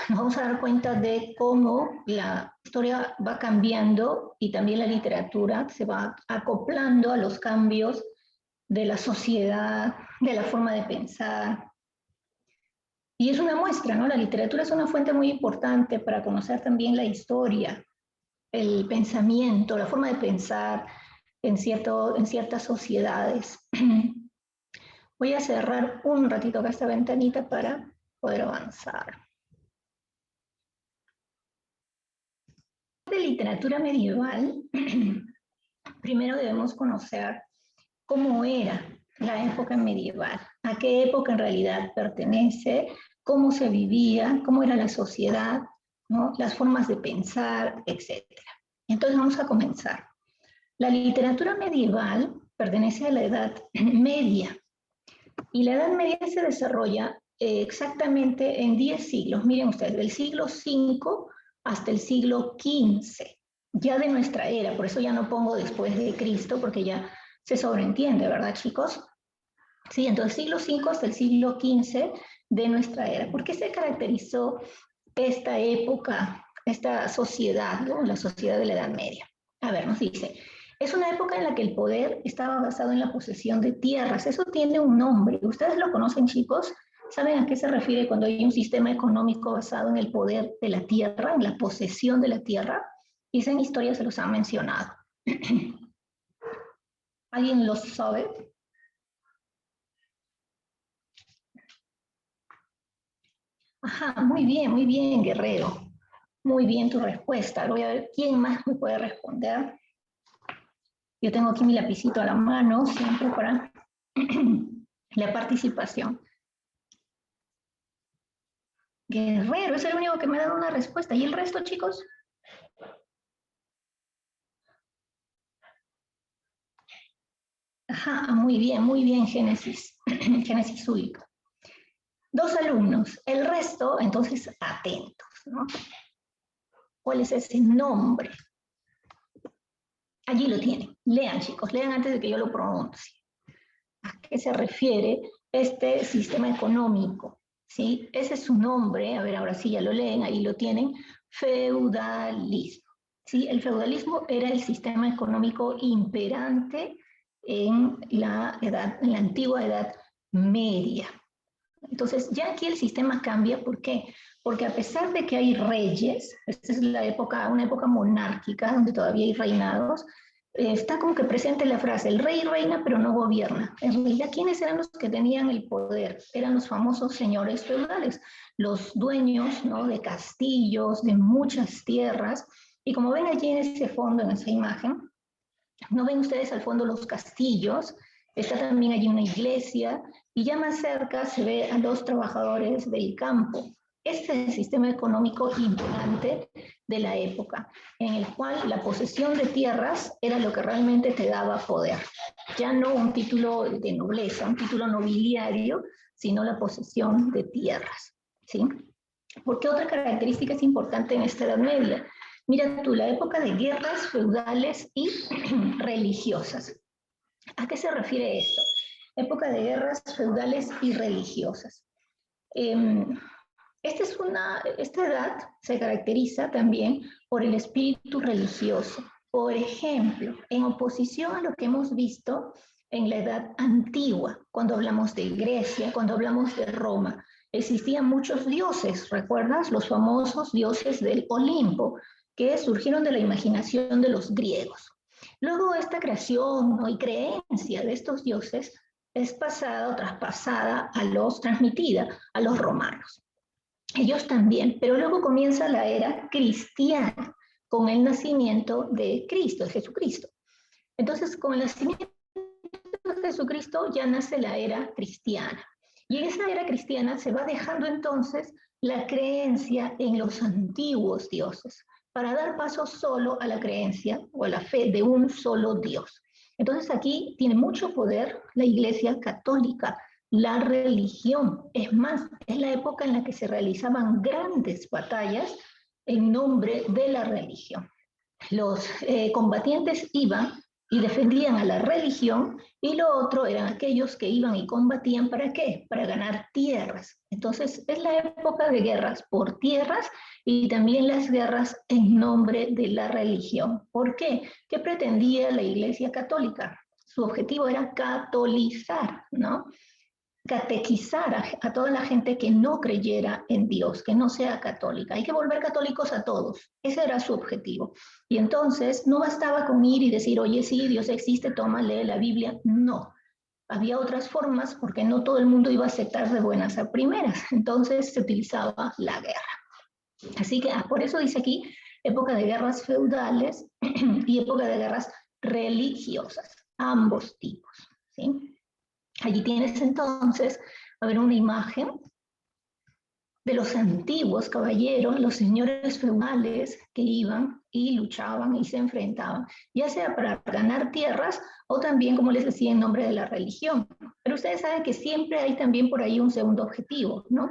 nos vamos a dar cuenta de cómo la historia va cambiando y también la literatura se va acoplando a los cambios de la sociedad, de la forma de pensar. Y es una muestra, ¿no? La literatura es una fuente muy importante para conocer también la historia, el pensamiento, la forma de pensar en ciertas sociedades. Voy a cerrar un ratito acá esta ventanita para poder avanzar. De literatura medieval, primero debemos conocer cómo era la época medieval, a qué época en realidad pertenece, cómo se vivía, cómo era la sociedad, ¿no? Las formas de pensar, etc. Entonces vamos a comenzar. La literatura medieval pertenece a la Edad Media y la Edad Media se desarrolla exactamente en 10 siglos. Miren ustedes, del siglo V hasta el siglo XV, ya de nuestra era, por eso ya no pongo después de Cristo, porque ya se sobreentiende, ¿verdad, chicos? Sí, entonces siglo V hasta el siglo XV de nuestra era. ¿Por qué se caracterizó esta época, esta sociedad, ¿no? La sociedad de la Edad Media? A ver, nos dice, es una época en la que el poder estaba basado en la posesión de tierras. Eso tiene un nombre. ¿Ustedes lo conocen, chicos? ¿Saben a qué se refiere cuando hay un sistema económico basado en el poder de la tierra, en la posesión de la tierra? Quizá en historia se los ha mencionado. ¿Alguien lo sabe? Ajá, muy bien, Guerrero. Muy bien tu respuesta. Voy a ver quién más me puede responder. Yo tengo aquí mi lapicito a la mano, siempre para la participación. Guerrero, es el único que me ha dado una respuesta. ¿Y el resto, chicos? Ajá, muy bien, Génesis. Génesis Único. 2 alumnos. El resto, entonces, atentos, ¿no? ¿Cuál es ese nombre? Allí lo tienen. Lean, chicos, lean antes de que yo lo pronuncie. ¿A qué se refiere este sistema económico? ¿Sí? Ese es su nombre. A ver, ahora sí ya lo leen, ahí lo tienen. Feudalismo. ¿Sí? El feudalismo era el sistema económico imperante en la antigua Edad Media. Entonces, ya aquí el sistema cambia, ¿por qué? Porque a pesar de que hay reyes, esta es una época monárquica, donde todavía hay reinados, está como que presente la frase, el rey reina pero no gobierna. En realidad, ¿quiénes eran los que tenían el poder? Eran los famosos señores feudales, los dueños, ¿no?, de castillos, de muchas tierras, y como ven allí en ese fondo, en esa imagen, ¿no ven ustedes al fondo los castillos? Está también allí una iglesia y ya más cerca se ve a los trabajadores del campo. Este es el sistema económico imperante de la época, en el cual la posesión de tierras era lo que realmente te daba poder. Ya no un título de nobleza, un título nobiliario, sino la posesión de tierras, ¿sí? ¿Por qué otra característica es importante en esta Edad Media? Mira tú, la época de guerras feudales y religiosas. ¿A qué se refiere esto? Época de guerras feudales y religiosas. Esta edad se caracteriza también por el espíritu religioso. Por ejemplo, en oposición a lo que hemos visto en la edad antigua, cuando hablamos de Grecia, cuando hablamos de Roma, existían muchos dioses, ¿recuerdas? Los famosos dioses del Olimpo, que surgieron de la imaginación de los griegos. Luego esta creación, ¿no?, y creencia de estos dioses es pasada o traspasada transmitida a los romanos. Ellos también, pero luego comienza la era cristiana con el nacimiento de Cristo, de Jesucristo. Entonces, con el nacimiento de Jesucristo ya nace la era cristiana. Y en esa era cristiana se va dejando entonces la creencia en los antiguos dioses, para dar paso solo a la creencia o a la fe de un solo Dios. Entonces aquí tiene mucho poder la Iglesia Católica, la religión. Es más, es la época en la que se realizaban grandes batallas en nombre de la religión. Los combatientes iban y defendían a la religión, y lo otro eran aquellos que iban y combatían, ¿para qué? Para ganar tierras. Entonces es la época de guerras por tierras y también las guerras en nombre de la religión. ¿Por qué? ¿Qué pretendía la Iglesia Católica? Su objetivo era catolizar, ¿no? Catequizar a toda la gente que no creyera en Dios, que no sea católica. Hay que volver católicos a todos. Ese era su objetivo. Y entonces no bastaba con ir y decir, oye, sí, Dios existe, toma, lee la Biblia. No. Había otras formas porque no todo el mundo iba a aceptar de buenas a primeras. Entonces se utilizaba la guerra. Así que por eso dice aquí, época de guerras feudales y época de guerras religiosas, ambos tipos, ¿sí? Allí tienes entonces, a ver, una imagen de los antiguos caballeros, los señores feudales que iban y luchaban y se enfrentaban, ya sea para ganar tierras o también, como les decía, en nombre de la religión. Pero ustedes saben que siempre hay también por ahí un segundo objetivo, ¿no?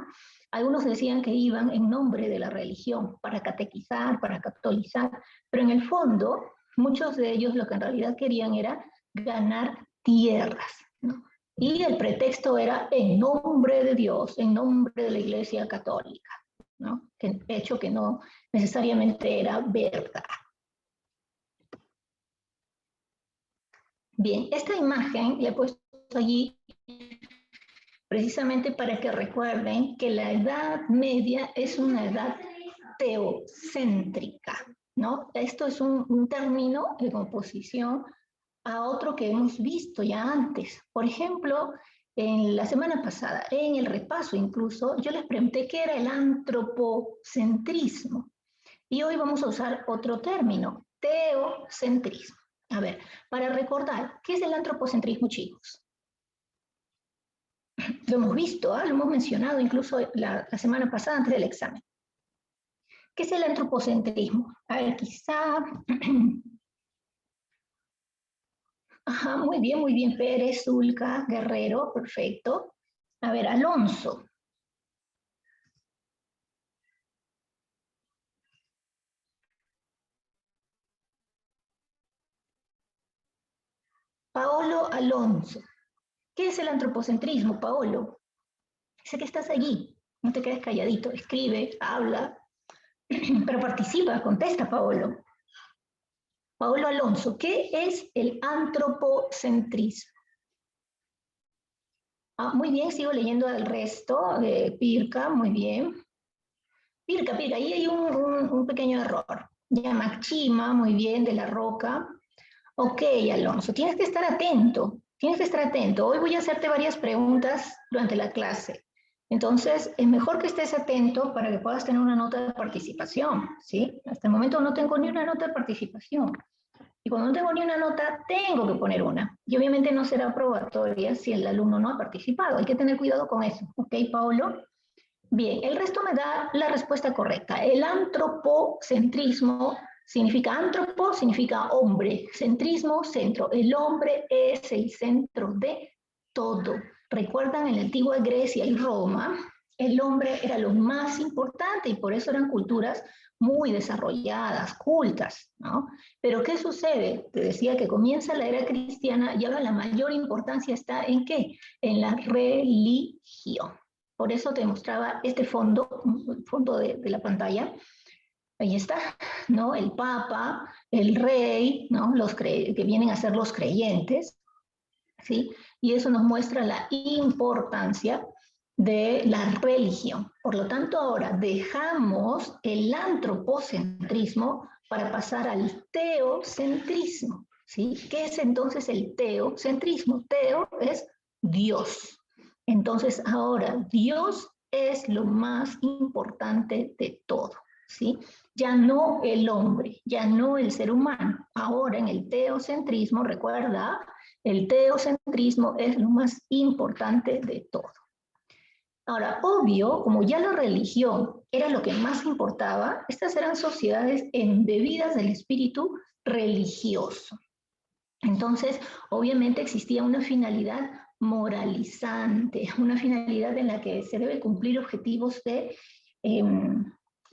Algunos decían que iban en nombre de la religión, para catequizar, para catolizar, pero en el fondo, muchos de ellos lo que en realidad querían era ganar tierras, ¿no? Y el pretexto era en nombre de Dios, en nombre de la Iglesia Católica, ¿no? Hecho que no necesariamente era verdad. Bien, esta imagen la he puesto allí precisamente para que recuerden que la Edad Media es una edad teocéntrica, ¿no? Esto es un término de oposición a otro que hemos visto ya antes. Por ejemplo, en la semana pasada, en el repaso incluso, yo les pregunté qué era el antropocentrismo. Y hoy vamos a usar otro término, teocentrismo. A ver, para recordar, ¿qué es el antropocentrismo, chicos? Lo hemos visto, lo hemos mencionado incluso la semana pasada antes del examen. ¿Qué es el antropocentrismo? A ver, quizá... Ajá, muy bien, Pérez, Zulca, Guerrero, perfecto. A ver, Alonso. Paolo Alonso. ¿Qué es el antropocentrismo, Paolo? Sé que estás allí, no te quedes calladito, escribe, habla, pero participa, contesta, Paolo. Paolo Alonso, ¿qué es el antropocentrismo? Muy bien, sigo leyendo el resto. Pirca, muy bien. Pirca, ahí hay un pequeño error. Ya Maxima, muy bien, de la Roca. Ok, Alonso, tienes que estar atento, tienes que estar atento. Hoy voy a hacerte varias preguntas durante la clase. Entonces, es mejor que estés atento para que puedas tener una nota de participación, ¿sí? Hasta el momento no tengo ni una nota de participación. Y cuando no tengo ni una nota, tengo que poner una. Y obviamente no será probatoria si el alumno no ha participado. Hay que tener cuidado con eso. ¿Ok, Paulo? Bien, el resto me da la respuesta correcta. El antropocentrismo significa antropo, significa hombre. Centrismo, centro. El hombre es el centro de todo. Recuerdan, en la antigua Grecia y Roma, el hombre era lo más importante y por eso eran culturas muy desarrolladas, cultas, ¿no? Pero ¿qué sucede? Te decía que comienza la era cristiana y ahora la mayor importancia está ¿en qué? En la religión. Por eso te mostraba este fondo, el fondo de la pantalla. Ahí está, ¿no? El Papa, el Rey, ¿no? Que vienen a ser los creyentes, ¿sí? Y eso nos muestra la importancia de la religión. Por lo tanto, ahora dejamos el antropocentrismo para pasar al teocentrismo, ¿sí? ¿Qué es entonces el teocentrismo? Teo es Dios. Entonces, ahora Dios es lo más importante de todo, ¿sí? Ya no el hombre, ya no el ser humano. Ahora en el teocentrismo, recuerda, el teocentrismo es lo más importante de todo. Ahora, obvio, como ya la religión era lo que más importaba, estas eran sociedades embebidas del espíritu religioso. Entonces, obviamente existía una finalidad moralizante, una finalidad en la que se debe cumplir objetivos de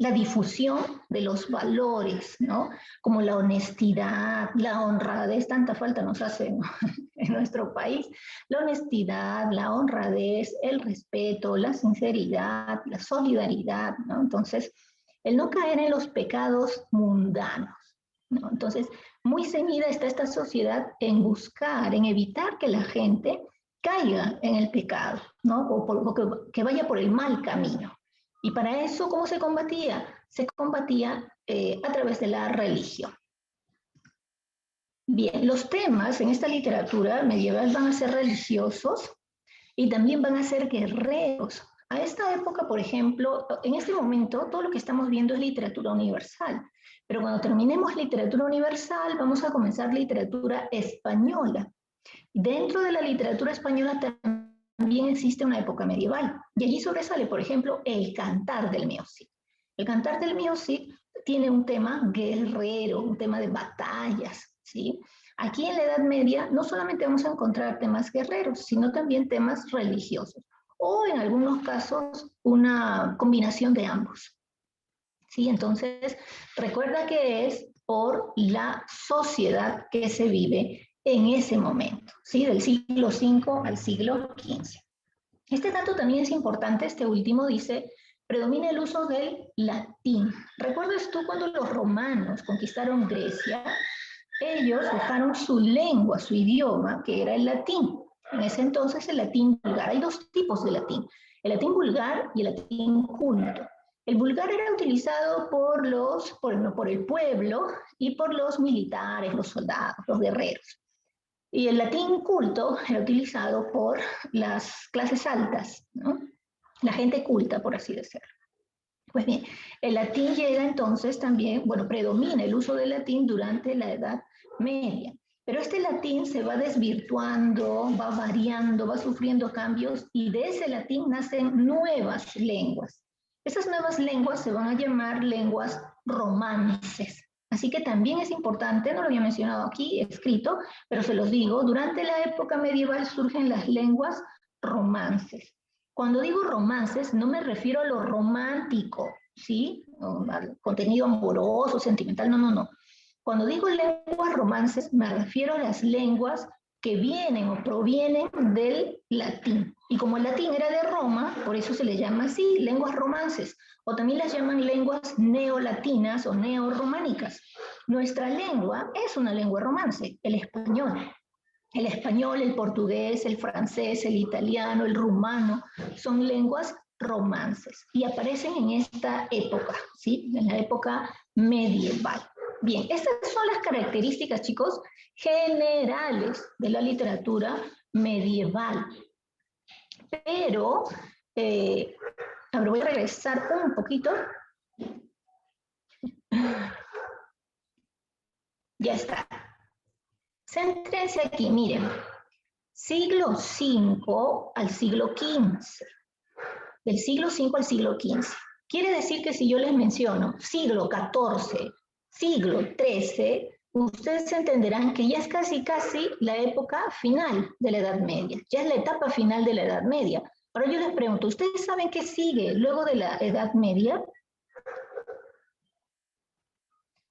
la difusión de los valores, ¿no? Como la honestidad, la honradez, tanta falta nos hace, ¿no? En nuestro país, la honestidad, la honradez, el respeto, la sinceridad, la solidaridad, ¿no? Entonces, el no caer en los pecados mundanos, ¿no? Entonces, muy ceñida está esta sociedad en buscar, en evitar que la gente caiga en el pecado, ¿no? O que vaya por el mal camino. Y para eso, ¿cómo se combatía? Se combatía a través de la religión. Bien, los temas en esta literatura medieval van a ser religiosos y también van a ser guerreros. A esta época, por ejemplo, en este momento, todo lo que estamos viendo es literatura universal. Pero cuando terminemos literatura universal, vamos a comenzar literatura española. Dentro de la literatura española también existe una época medieval. Y allí sobresale, por ejemplo, el Cantar del Mío Cid. El Cantar del Mío Cid tiene un tema guerrero, un tema de batallas, ¿sí? Aquí en la Edad Media no solamente vamos a encontrar temas guerreros, sino también temas religiosos, o en algunos casos una combinación de ambos. ¿Sí? Entonces, recuerda que es por la sociedad que se vive en ese momento, ¿sí? Del siglo V al siglo XV. Este dato también es importante, este último dice, predomina el uso del latín. ¿Recuerdas tú cuando los romanos conquistaron Grecia? Ellos usaron su lengua, su idioma, que era el latín. En ese entonces el latín vulgar. Hay dos tipos de latín, el latín vulgar y el latín culto. El vulgar era utilizado por el pueblo y por los militares, los soldados, los guerreros. Y el latín culto era utilizado por las clases altas, ¿no? La gente culta, por así decirlo. Pues bien, el latín llega entonces también, bueno, predomina el uso del latín durante la Edad Media. Pero este latín se va desvirtuando, va variando, va sufriendo cambios y de ese latín nacen nuevas lenguas. Esas nuevas lenguas se van a llamar lenguas romances. Así que también es importante, no lo había mencionado aquí escrito, pero se los digo, durante la época medieval surgen las lenguas romances. Cuando digo romances, no me refiero a lo romántico, ¿sí? Al contenido amoroso, sentimental, no. Cuando digo lenguas romances, me refiero a las lenguas que vienen o provienen del latín. Y como el latín era de Roma, por eso se le llama así, lenguas romances. O también las llaman lenguas neolatinas o neorrománicas. Nuestra lengua es una lengua romance, el español. El español, el portugués, el francés, el italiano, el rumano, son lenguas romances y aparecen en esta época, ¿sí? En la época medieval. Bien, estas son las características, chicos, generales de la literatura medieval. Pero, a ver, voy a regresar un poquito. Ya está. Céntrense aquí, miren. Siglo V al siglo XV. Del siglo V al siglo XV. Quiere decir que si yo les menciono siglo XIV, siglo XIII, ustedes entenderán que ya es casi la época final de la Edad Media. Ya es la etapa final de la Edad Media. Ahora yo les pregunto, ¿ustedes saben qué sigue luego de la Edad Media?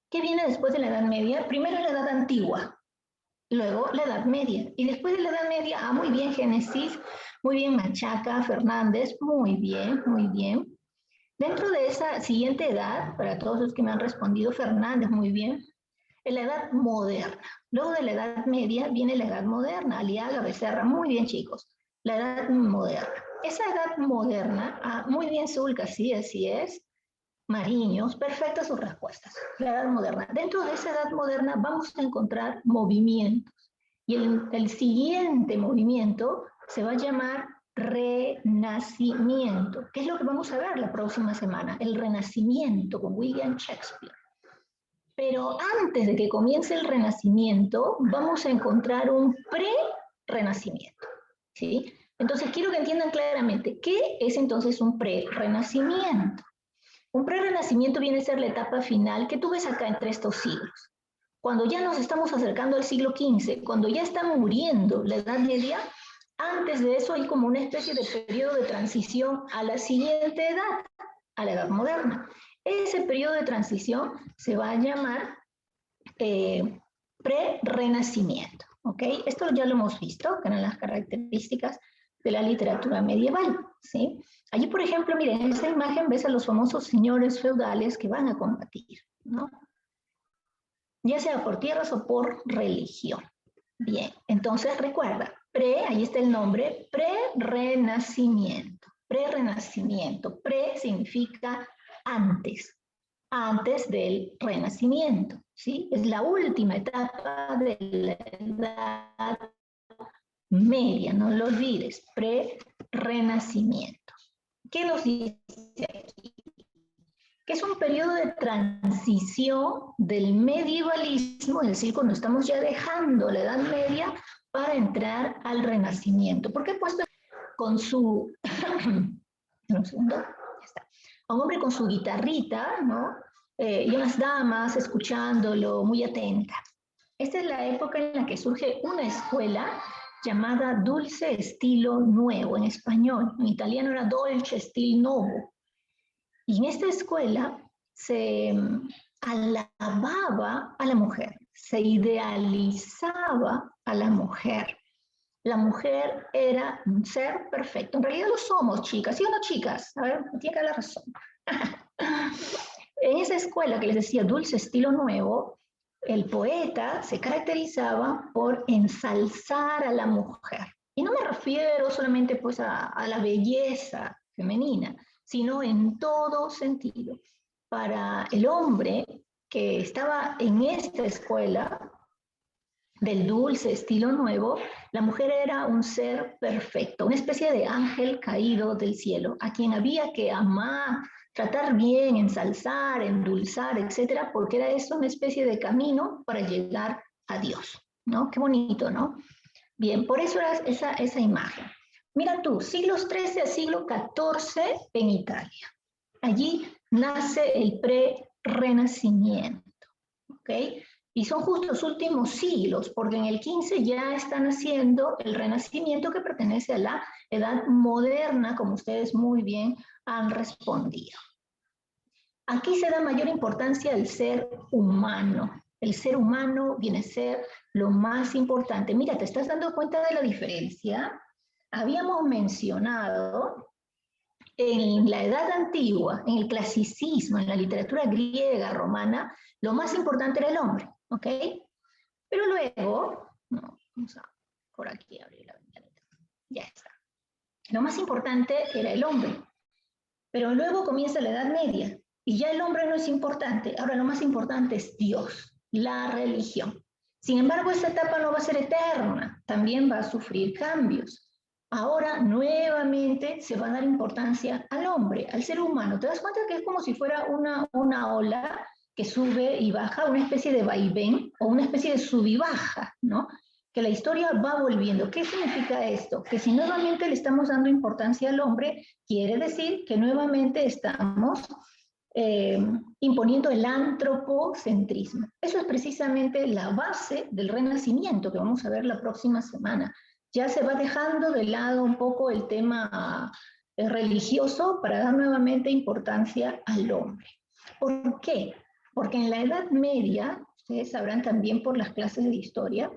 ¿Qué viene después de la Edad Media? Primero la Edad Antigua, luego la Edad Media. Y después de la Edad Media, muy bien Génesis, muy bien Machaca, Fernández, muy bien, muy bien. Dentro de esa siguiente edad, para todos los que me han respondido, Fernández, muy bien, es la Edad Moderna. Luego de la Edad Media viene la Edad Moderna, Aliaga, Becerra, muy bien chicos, la Edad Moderna. Esa Edad Moderna, muy bien Zulca, sí, así es, Mariños, perfectas sus respuestas. La Edad Moderna. Dentro de esa Edad Moderna vamos a encontrar movimientos. Y el siguiente movimiento se va a llamar Renacimiento. ¿Qué es lo que vamos a ver la próxima semana? El Renacimiento con William Shakespeare. Pero antes de que comience el Renacimiento, vamos a encontrar un pre-Renacimiento. ¿Sí? Entonces, quiero que entiendan claramente, ¿qué es entonces un pre-Renacimiento? Un pre-renacimiento viene a ser la etapa final que tú ves acá entre estos siglos. Cuando ya nos estamos acercando al siglo XV, cuando ya está muriendo la Edad Media, antes de eso hay como una especie de periodo de transición a la siguiente edad, a la Edad Moderna. Ese periodo de transición se va a llamar pre-renacimiento, ¿ok? Esto ya lo hemos visto, que eran las características de la literatura medieval, ¿sí? Allí, por ejemplo, miren, en esta imagen ves a los famosos señores feudales que van a combatir, ¿no? Ya sea por tierras o por religión. Bien, entonces recuerda, ahí está el nombre, pre-renacimiento. Pre-renacimiento, pre significa antes del renacimiento, ¿sí? Es la última etapa de la Edad Media, no lo olvides, pre-renacimiento. ¿Qué nos dice aquí? Que es un periodo de transición del medievalismo, es decir, cuando estamos ya dejando la Edad Media para entrar al Renacimiento. ¿Por qué he puesto con su... un segundo, ya está. A un hombre con su guitarrita, ¿no? Y unas damas escuchándolo muy atenta. Esta es la época en la que surge una escuela llamada Dulce Estilo Nuevo, en español. En italiano era Dolce Stil Novo. Y en esta escuela se alababa a la mujer, se idealizaba a la mujer. La mujer era un ser perfecto. En realidad lo somos, chicas. ¿Sí o no, chicas? A ver, me tiene que dar la razón. En esa escuela que les decía Dulce Estilo Nuevo, el poeta se caracterizaba por ensalzar a la mujer. Y no me refiero solamente pues a la belleza femenina, sino en todo sentido. Para el hombre que estaba en esta escuela del dulce estilo nuevo, la mujer era un ser perfecto, una especie de ángel caído del cielo, a quien había que amar, tratar bien, ensalzar, endulzar, etcétera, porque era eso una especie de camino para llegar a Dios, ¿no? Qué bonito, ¿no? Bien, por eso era esa imagen. Mira tú, siglos XIII a siglo XIV en Italia. Allí nace el pre-renacimiento, ¿ok? Y son justo los últimos siglos, porque en el XV ya están haciendo el Renacimiento que pertenece a la Edad Moderna, como ustedes muy bien han respondido. Aquí se da mayor importancia al ser humano. El ser humano viene a ser lo más importante. Mira, ¿te estás dando cuenta de la diferencia? Habíamos mencionado en la Edad Antigua, en el clasicismo, en la literatura griega, romana, lo más importante era el hombre, ¿ok? Pero luego, no, vamos a por aquí abrir la ventanita, ya está. Lo más importante era el hombre, pero luego comienza la Edad Media y ya el hombre no es importante, ahora lo más importante es Dios, la religión. Sin embargo, esta etapa no va a ser eterna, también va a sufrir cambios. Ahora nuevamente se va a dar importancia al hombre, al ser humano. ¿Te das cuenta que es como si fuera una ola que sube y baja, una especie de vaivén o una especie de sub y baja, ¿no? Que la historia va volviendo. ¿Qué significa esto? Que si nuevamente le estamos dando importancia al hombre, quiere decir que nuevamente estamos imponiendo el antropocentrismo. Eso es precisamente la base del Renacimiento que vamos a ver la próxima semana. Ya se va dejando de lado un poco el tema religioso para dar nuevamente importancia al hombre. ¿Por qué? Porque en la Edad Media, ustedes sabrán también por las clases de historia,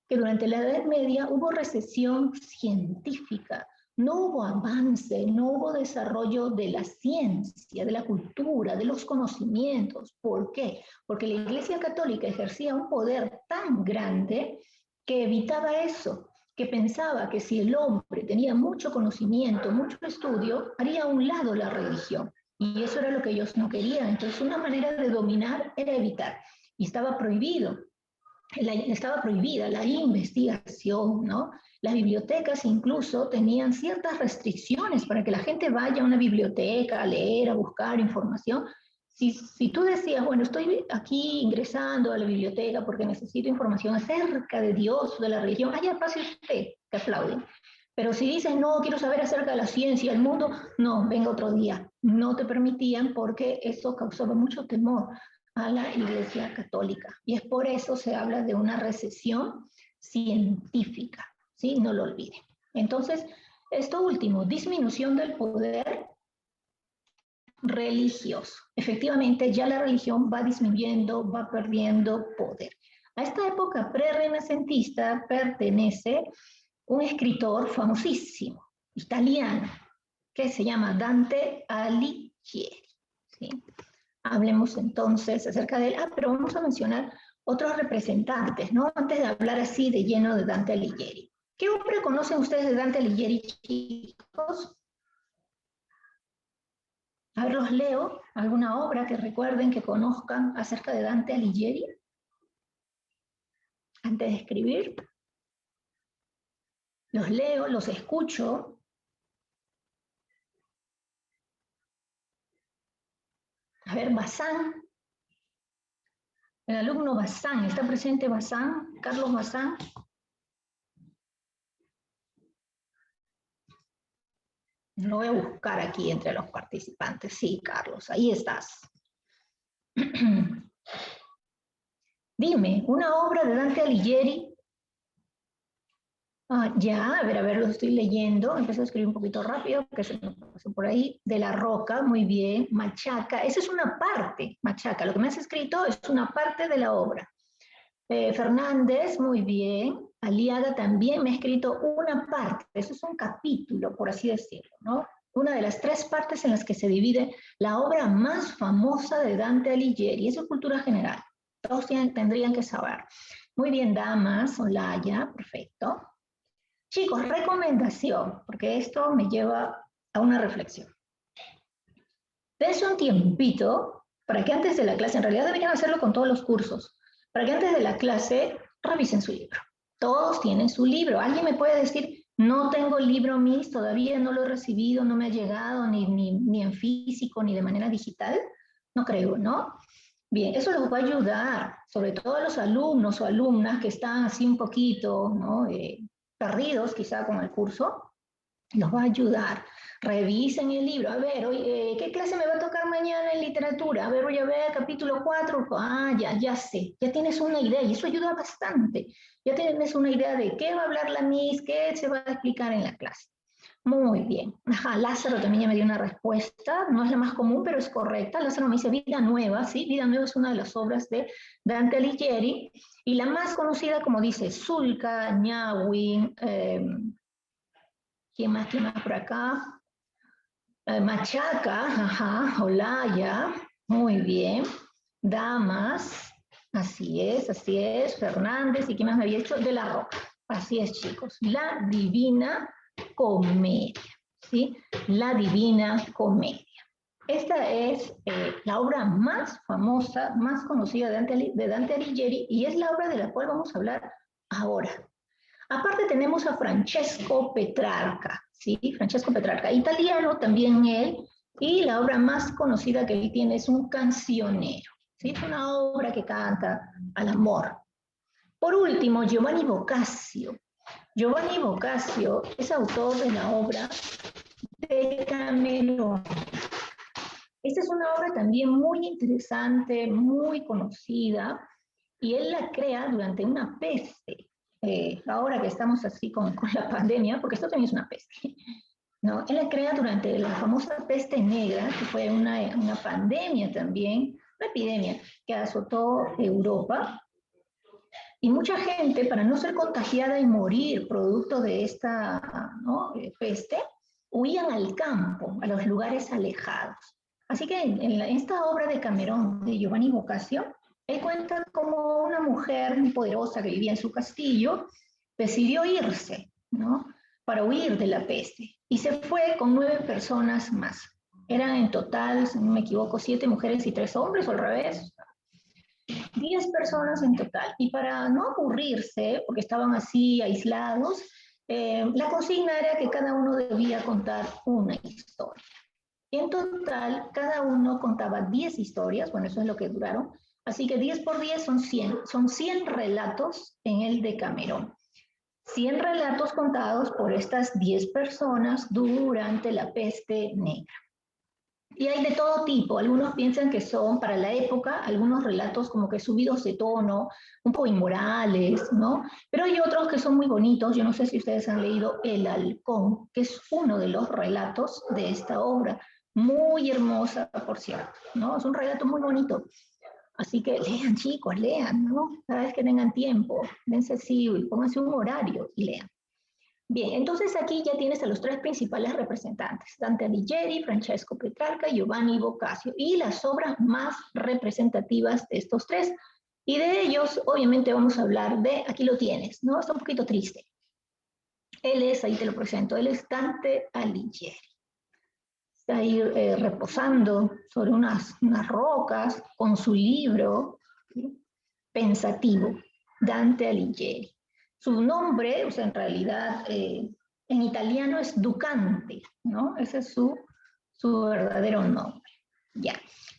que durante la Edad Media hubo recesión científica, no hubo avance, no hubo desarrollo de la ciencia, de la cultura, de los conocimientos. ¿Por qué? Porque la Iglesia Católica ejercía un poder tan grande que evitaba eso, que pensaba que si el hombre tenía mucho conocimiento, mucho estudio, haría a un lado la religión. Y eso era lo que ellos no querían. Entonces, una manera de dominar era evitar. Y estaba prohibido. Estaba prohibida la investigación, ¿no? Las bibliotecas incluso tenían ciertas restricciones para que la gente vaya a una biblioteca a leer, a buscar información. Si tú decías, bueno, estoy aquí ingresando a la biblioteca porque necesito información acerca de Dios, de la religión, ya pase usted, te aplauden. Pero si dices, no, quiero saber acerca de la ciencia, el mundo, no, venga otro día. No te permitían porque eso causaba mucho temor a la Iglesia Católica. Y es por eso se habla de una recesión científica, ¿sí? No lo olviden. Entonces, esto último, disminución del poder religioso. Efectivamente, ya la religión va disminuyendo, va perdiendo poder. A esta época pre-renacentista pertenece un escritor famosísimo, italiano, que se llama Dante Alighieri. ¿Sí? Hablemos entonces acerca de él. Pero vamos a mencionar otros representantes, ¿no? Antes de hablar así de lleno de Dante Alighieri. ¿Qué obra conocen ustedes de Dante Alighieri, chicos? A ver, los leo. ¿Alguna obra que recuerden, que conozcan acerca de Dante Alighieri? Antes de escribir. Los leo, los escucho. A ver, Bazán. El alumno Bazán. ¿Está presente Bazán? Carlos Bazán. Lo voy a buscar aquí entre los participantes. Sí, Carlos, ahí estás. Dime, una obra de Dante Alighieri. Ya, a ver, lo estoy leyendo. Empecé a escribir un poquito rápido, porque se me pasó por ahí. De la Roca, muy bien. Machaca, esa es una parte. Machaca, lo que me has escrito es una parte de la obra. Fernández, muy bien. Aliaga también me ha escrito una parte. Eso es un capítulo, por así decirlo, ¿no? Una de las 3 partes en las que se divide la obra más famosa de Dante Alighieri. Eso es cultura general. Todos tendrían que saber. Muy bien, Damas, Olaya, perfecto. Chicos, recomendación, porque esto me lleva a una reflexión. Dense un tiempito para que antes de la clase, en realidad deberían hacerlo con todos los cursos, para que antes de la clase revisen su libro. Todos tienen su libro. ¿Alguien me puede decir, no tengo el libro MIS, todavía no lo he recibido, no me ha llegado ni en físico ni de manera digital? No creo, ¿no? Bien, eso les va a ayudar, sobre todo a los alumnos o alumnas que están así un poquito, ¿no? Perdidos quizá con el curso, los va a ayudar. Revisen el libro. A ver, oye, ¿qué clase me va a tocar mañana en literatura? A ver, voy a ver capítulo 4. Ya sé. Ya tienes una idea y eso ayuda bastante. Ya tienes una idea de qué va a hablar la Miss, qué se va a explicar en la clase. Muy bien. Ajá, Lázaro también ya me dio una respuesta. No es la más común, pero es correcta. Lázaro me dice Vida Nueva. Sí, Vida Nueva es una de las obras de Dante Alighieri. Y la más conocida, como dice, Zulca, Ñawin, ¿quién más por acá? Machaca, ajá, Olaya, muy bien. Damas, así es. Fernández, ¿y quién más me había dicho? De la Roca. Así es, chicos. La Divina Comedia, ¿sí? La Divina Comedia. Esta es la obra más famosa, más conocida de Dante Alighieri, y es la obra de la cual vamos a hablar ahora. Aparte tenemos a Francesco Petrarca, ¿sí? Francesco Petrarca, italiano también él, y la obra más conocida que él tiene es Un cancionero, ¿sí? Es una obra que canta al amor. Por último, Giovanni Boccaccio. Giovanni Boccaccio es autor de la obra Decamerón. Esta es una obra también muy interesante, muy conocida, y él la crea durante una peste. Ahora que estamos así con la pandemia, porque esto también es una peste, ¿no? Él la crea durante la famosa peste negra, que fue una pandemia también, una epidemia que azotó Europa, y mucha gente, para no ser contagiada y morir producto de esta, ¿no?, peste, huían al campo, a los lugares alejados. Así que en esta obra de Camerón, de Giovanni Boccaccio, él cuenta cómo una mujer muy poderosa que vivía en su castillo decidió irse, ¿no?, para huir de la peste. Y se fue con 9 personas más. Eran en total, si no me equivoco, 7 mujeres y 3 hombres, o al revés, 10 personas en total. Y para no aburrirse, porque estaban así aislados, la consigna era que cada uno debía contar una historia. Y en total, cada uno contaba 10 historias, bueno, eso es lo que duraron, así que 10 por 10 son 100 relatos en el Decamerón. 100 relatos contados por estas 10 personas durante la peste negra. Y hay de todo tipo. Algunos piensan que son para la época, algunos relatos como que subidos de tono, un poco inmorales, ¿no? Pero hay otros que son muy bonitos. Yo no sé si ustedes han leído El Halcón, que es uno de los relatos de esta obra. muy hermosa, por cierto, ¿no? Es un relato muy bonito. Así que lean, chicos, lean, ¿no? Cada vez que tengan tiempo, dense así, pónganse un horario y lean. Bien, entonces aquí ya tienes a los tres principales representantes, Dante Alighieri, Francesco Petrarca y Giovanni Boccaccio, y las obras más representativas de estos tres. Y de ellos, obviamente, vamos a hablar de, aquí lo tienes, ¿no? Está un poquito triste. Él es, ahí te lo presento, él es Dante Alighieri. Está ahí reposando sobre unas rocas con su libro, ¿sí? Pensativo, Dante Alighieri. Su nombre, o sea, en realidad en italiano es Ducante, ¿no? Ese es su verdadero nombre. Ya.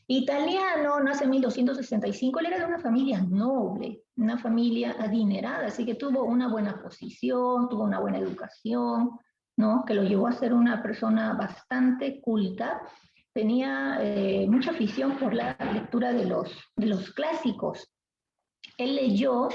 Italiano, nace en 1265, él era de una familia noble, una familia adinerada, así que tuvo una buena posición, tuvo una buena educación, ¿no? Que lo llevó a ser una persona bastante culta. Tenía mucha afición por la lectura de los clásicos. Él leyó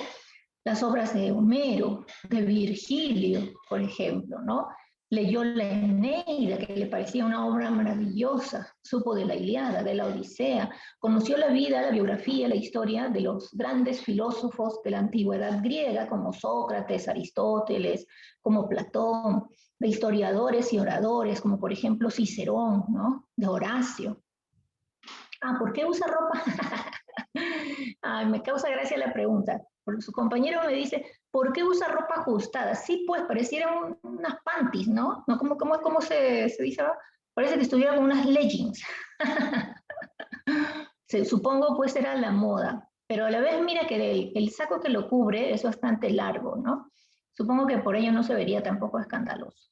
las obras de Homero, de Virgilio, por ejemplo, ¿no? Leyó la Eneida, que le parecía una obra maravillosa, supo de la Ilíada, de la Odisea, conoció la vida, la biografía, la historia de los grandes filósofos de la antigüedad griega, como Sócrates, Aristóteles, como Platón, de historiadores y oradores, como por ejemplo Cicerón, ¿no? De Horacio. Ah, ¿por qué usa ropa? Ay, me causa gracia la pregunta. Porque su compañero me dice, ¿por qué usa ropa ajustada? Sí, pues parecieran unas panties, ¿no? ¿No? ¿Cómo se dice? ¿No? Parece que estuviera con unas leggings. Supongo pues era la moda. Pero a la vez mira que el saco que lo cubre es bastante largo, ¿no? Supongo que por ello no se vería tampoco escandaloso.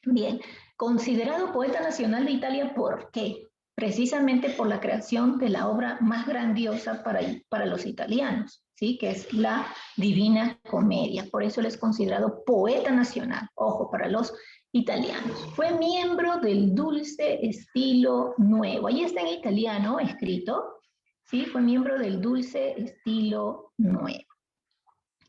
Bien, considerado poeta nacional de Italia, ¿por qué? Precisamente por la creación de la obra más grandiosa para los italianos, ¿sí? Que es la Divina Comedia. Por eso él es considerado poeta nacional, ojo, para los italianos. Fue miembro del Dulce Estilo Nuevo. Ahí está en italiano escrito, ¿sí? Fue miembro del Dulce Estilo Nuevo.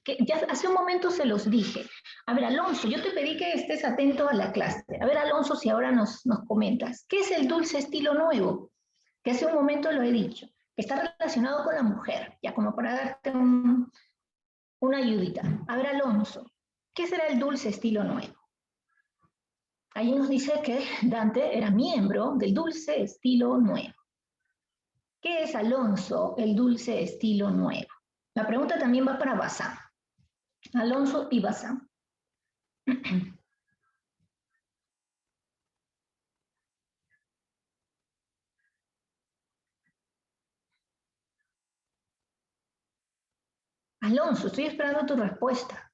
Que ya hace un momento se los dije. A ver, Alonso, yo te pedí que estés atento a la clase. A ver, Alonso, si ahora nos comentas, ¿qué es el dulce estilo nuevo? Que hace un momento lo he dicho, que está relacionado con la mujer, ya como para darte una ayudita. A ver, Alonso, ¿qué será el dulce estilo nuevo? Ahí nos dice que Dante era miembro del dulce estilo nuevo. ¿Qué es, Alonso, el dulce estilo nuevo? La pregunta también va para Bazán. Alonso y Bazán. Alonso, estoy esperando tu respuesta.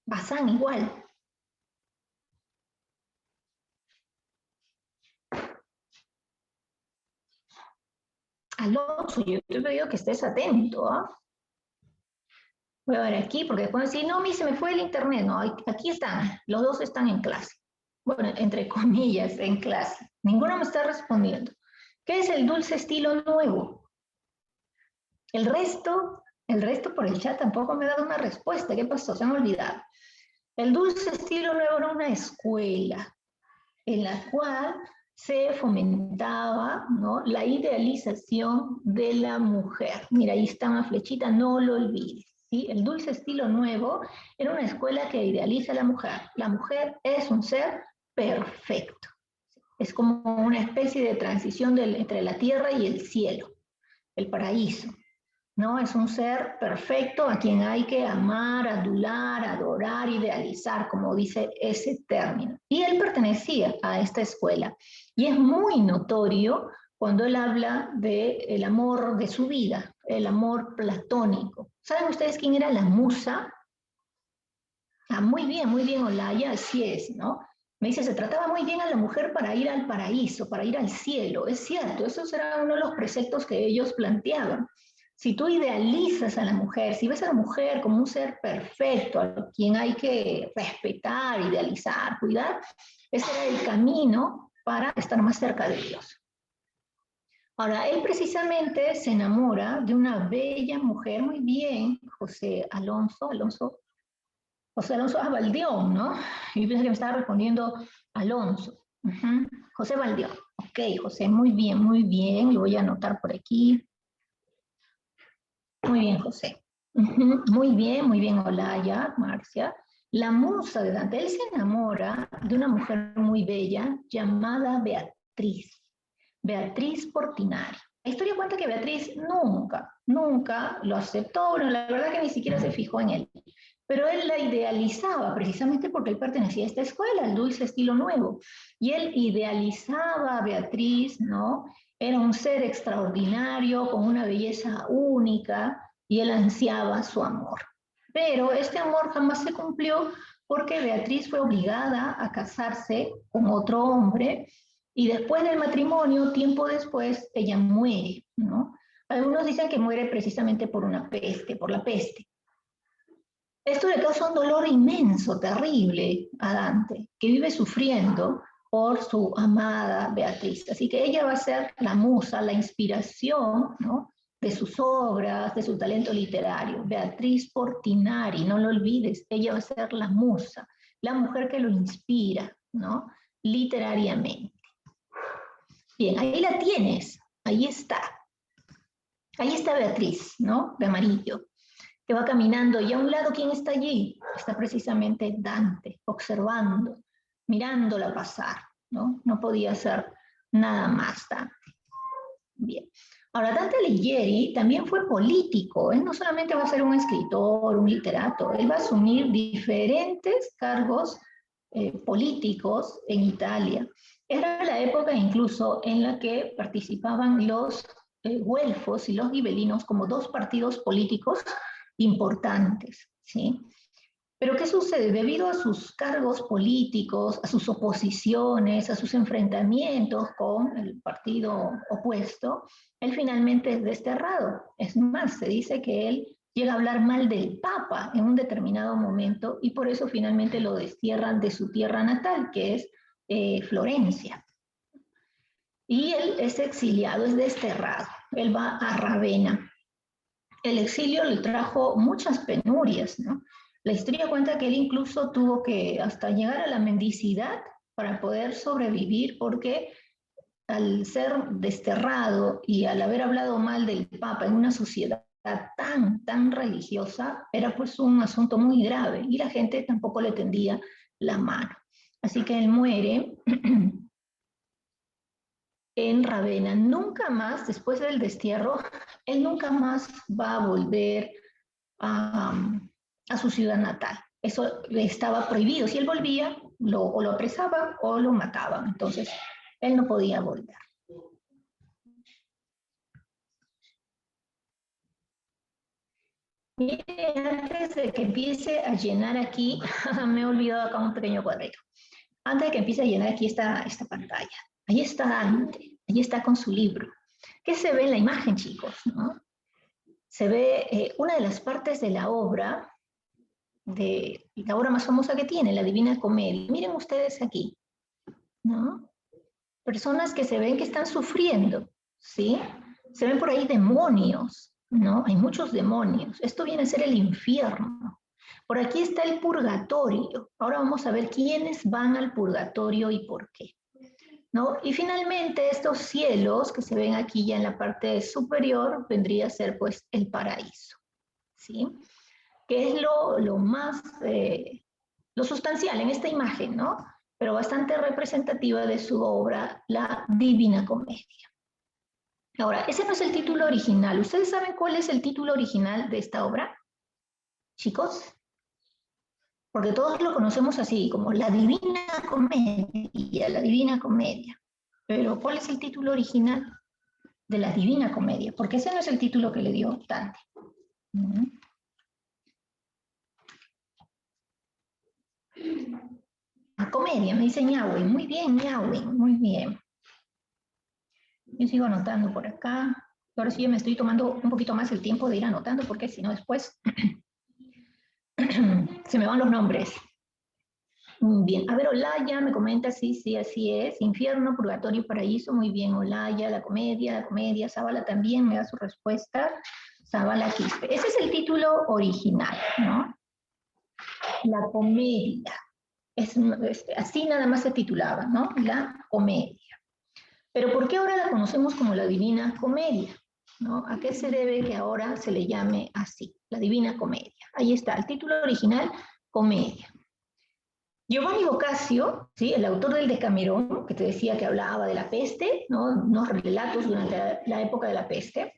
Bazán, igual. Alonso, yo te he pedido que estés atento, ¿ah? Voy a ver aquí, porque después decir, no, a mí se me fue el internet. No, aquí están, los dos están en clase. Bueno, entre comillas, en clase. Ninguno me está respondiendo. ¿Qué es el dulce estilo nuevo? El resto por el chat tampoco me ha dado una respuesta. ¿Qué pasó? Se han olvidado. El dulce estilo nuevo era una escuela en la cual se fomentaba, ¿no?, la idealización de la mujer. Mira, ahí está una flechita, no lo olvides. ¿Sí? El dulce estilo nuevo era una escuela que idealiza a la mujer. La mujer es un ser perfecto. Es como una especie de transición entre la tierra y el cielo, el paraíso. ¿No? Es un ser perfecto a quien hay que amar, adular, adorar, idealizar, como dice ese término. Y él pertenecía a esta escuela. Y es muy notorio cuando él habla del amor de su vida, el amor platónico. ¿Saben ustedes quién era la musa? Ah, muy bien, Olaya, así es, ¿no? Me dice, se trataba muy bien a la mujer para ir al paraíso, para ir al cielo. Es cierto, esos eran uno de los preceptos que ellos planteaban. Si tú idealizas a la mujer, si ves a la mujer como un ser perfecto, a quien hay que respetar, idealizar, cuidar, ese era el camino para estar más cerca de Dios. Ahora, él precisamente se enamora de una bella mujer, muy bien, José Alonso Abaldeón, ¿no? Y piensa que me estaba respondiendo Alonso. José Valdión. Ok, José, muy bien. Lo voy a anotar por aquí. Muy bien, José. Muy bien, Olaya, Marcia. La musa de Dante, él se enamora de una mujer muy bella llamada Beatriz Portinari. La historia cuenta que Beatriz nunca lo aceptó, bueno, la verdad que ni siquiera se fijó en él, pero él la idealizaba precisamente porque él pertenecía a esta escuela, al dulce estilo nuevo, y él idealizaba a Beatriz, ¿no? Era un ser extraordinario, con una belleza única, y él ansiaba su amor. Pero este amor jamás se cumplió porque Beatriz fue obligada a casarse con otro hombre y después del matrimonio, tiempo después, ella muere, ¿no? Algunos dicen que muere precisamente por una peste, por la peste. Esto le causa un dolor inmenso, terrible a Dante, que vive sufriendo por su amada Beatriz. Así que ella va a ser la musa, la inspiración, ¿no?, de sus obras, de su talento literario. Beatriz Portinari, no lo olvides, ella va a ser la musa, la mujer que lo inspira, ¿no?, literariamente. Bien, ahí la tienes, ahí está. Ahí está Beatriz, ¿no?, de amarillo, que va caminando, y a un lado, ¿quién está allí? Está precisamente Dante, observando, mirándola pasar, ¿no? No podía hacer nada más Dante. Bien. Ahora, Dante Alighieri también fue político, él no solamente va a ser un escritor, un literato, él va a asumir diferentes cargos políticos en Italia. Era la época incluso en la que participaban los güelfos y los gibelinos como dos partidos políticos importantes, ¿sí? Pero ¿qué sucede? Debido a sus cargos políticos, a sus oposiciones, a sus enfrentamientos con el partido opuesto, él finalmente es desterrado. Es más, se dice que él llega a hablar mal del Papa en un determinado momento y por eso finalmente lo destierran de su tierra natal, que es Florencia. Y él es exiliado, es desterrado. Él va a Ravenna. El exilio le trajo muchas penurias, ¿no? La historia cuenta que él incluso tuvo que hasta llegar a la mendicidad para poder sobrevivir, porque al ser desterrado y al haber hablado mal del Papa en una sociedad tan religiosa, era pues un asunto muy grave y la gente tampoco le tendía la mano. Así que él muere en Ravenna. Nunca más, después del destierro, él nunca más va a volver a su ciudad natal. Eso le estaba prohibido. Si él volvía, o lo apresaban o lo mataban. Entonces, él no podía volver. Mire, antes de que empiece a llenar aquí, me he olvidado acá un pequeño cuadrito. Antes de que empiece a llenar aquí esta pantalla, ahí está Dante, ahí está con su libro. ¿Qué se ve en la imagen, chicos? ¿No? Se ve una de las partes de la obra más famosa que tiene, la Divina Comedia. Miren ustedes aquí, ¿no? Personas que se ven que están sufriendo, ¿sí? Se ven por ahí demonios, ¿no? Hay muchos demonios. Esto viene a ser el infierno. Por aquí está el purgatorio. Ahora vamos a ver quiénes van al purgatorio y por qué, ¿no? Y finalmente estos cielos que se ven aquí ya en la parte superior vendría a ser pues el paraíso, ¿sí? Que es lo más, lo sustancial en esta imagen, ¿no? Pero bastante representativa de su obra, La Divina Comedia. Ahora, ese no es el título original. ¿Ustedes saben cuál es el título original de esta obra, chicos? Porque todos lo conocemos así, como La Divina Comedia, La Divina Comedia. Pero ¿cuál es el título original de La Divina Comedia? Porque ese no es el título que le dio Dante. La comedia, me dice Ñahue. Muy bien, Ñahue, muy bien. Yo sigo anotando por acá. Ahora sí me estoy tomando un poquito más el tiempo de ir anotando, porque si no después se me van los nombres. Bien, a ver, Olaya me comenta, sí, así es. Infierno, purgatorio, paraíso, muy bien, Olaya, la comedia, Zábala también me da su respuesta. Zábala Quispe. Ese es el título original, ¿no? La comedia. Así nada más se titulaba, ¿no? La Comedia. Pero ¿por qué ahora la conocemos como la Divina Comedia? ¿No? ¿A qué se debe que ahora se le llame así? La Divina Comedia. Ahí está, el título original, Comedia. Giovanni Boccaccio, ¿sí? El autor del Decamerón, que te decía que hablaba de la peste, ¿no? Unos relatos durante la época de la peste,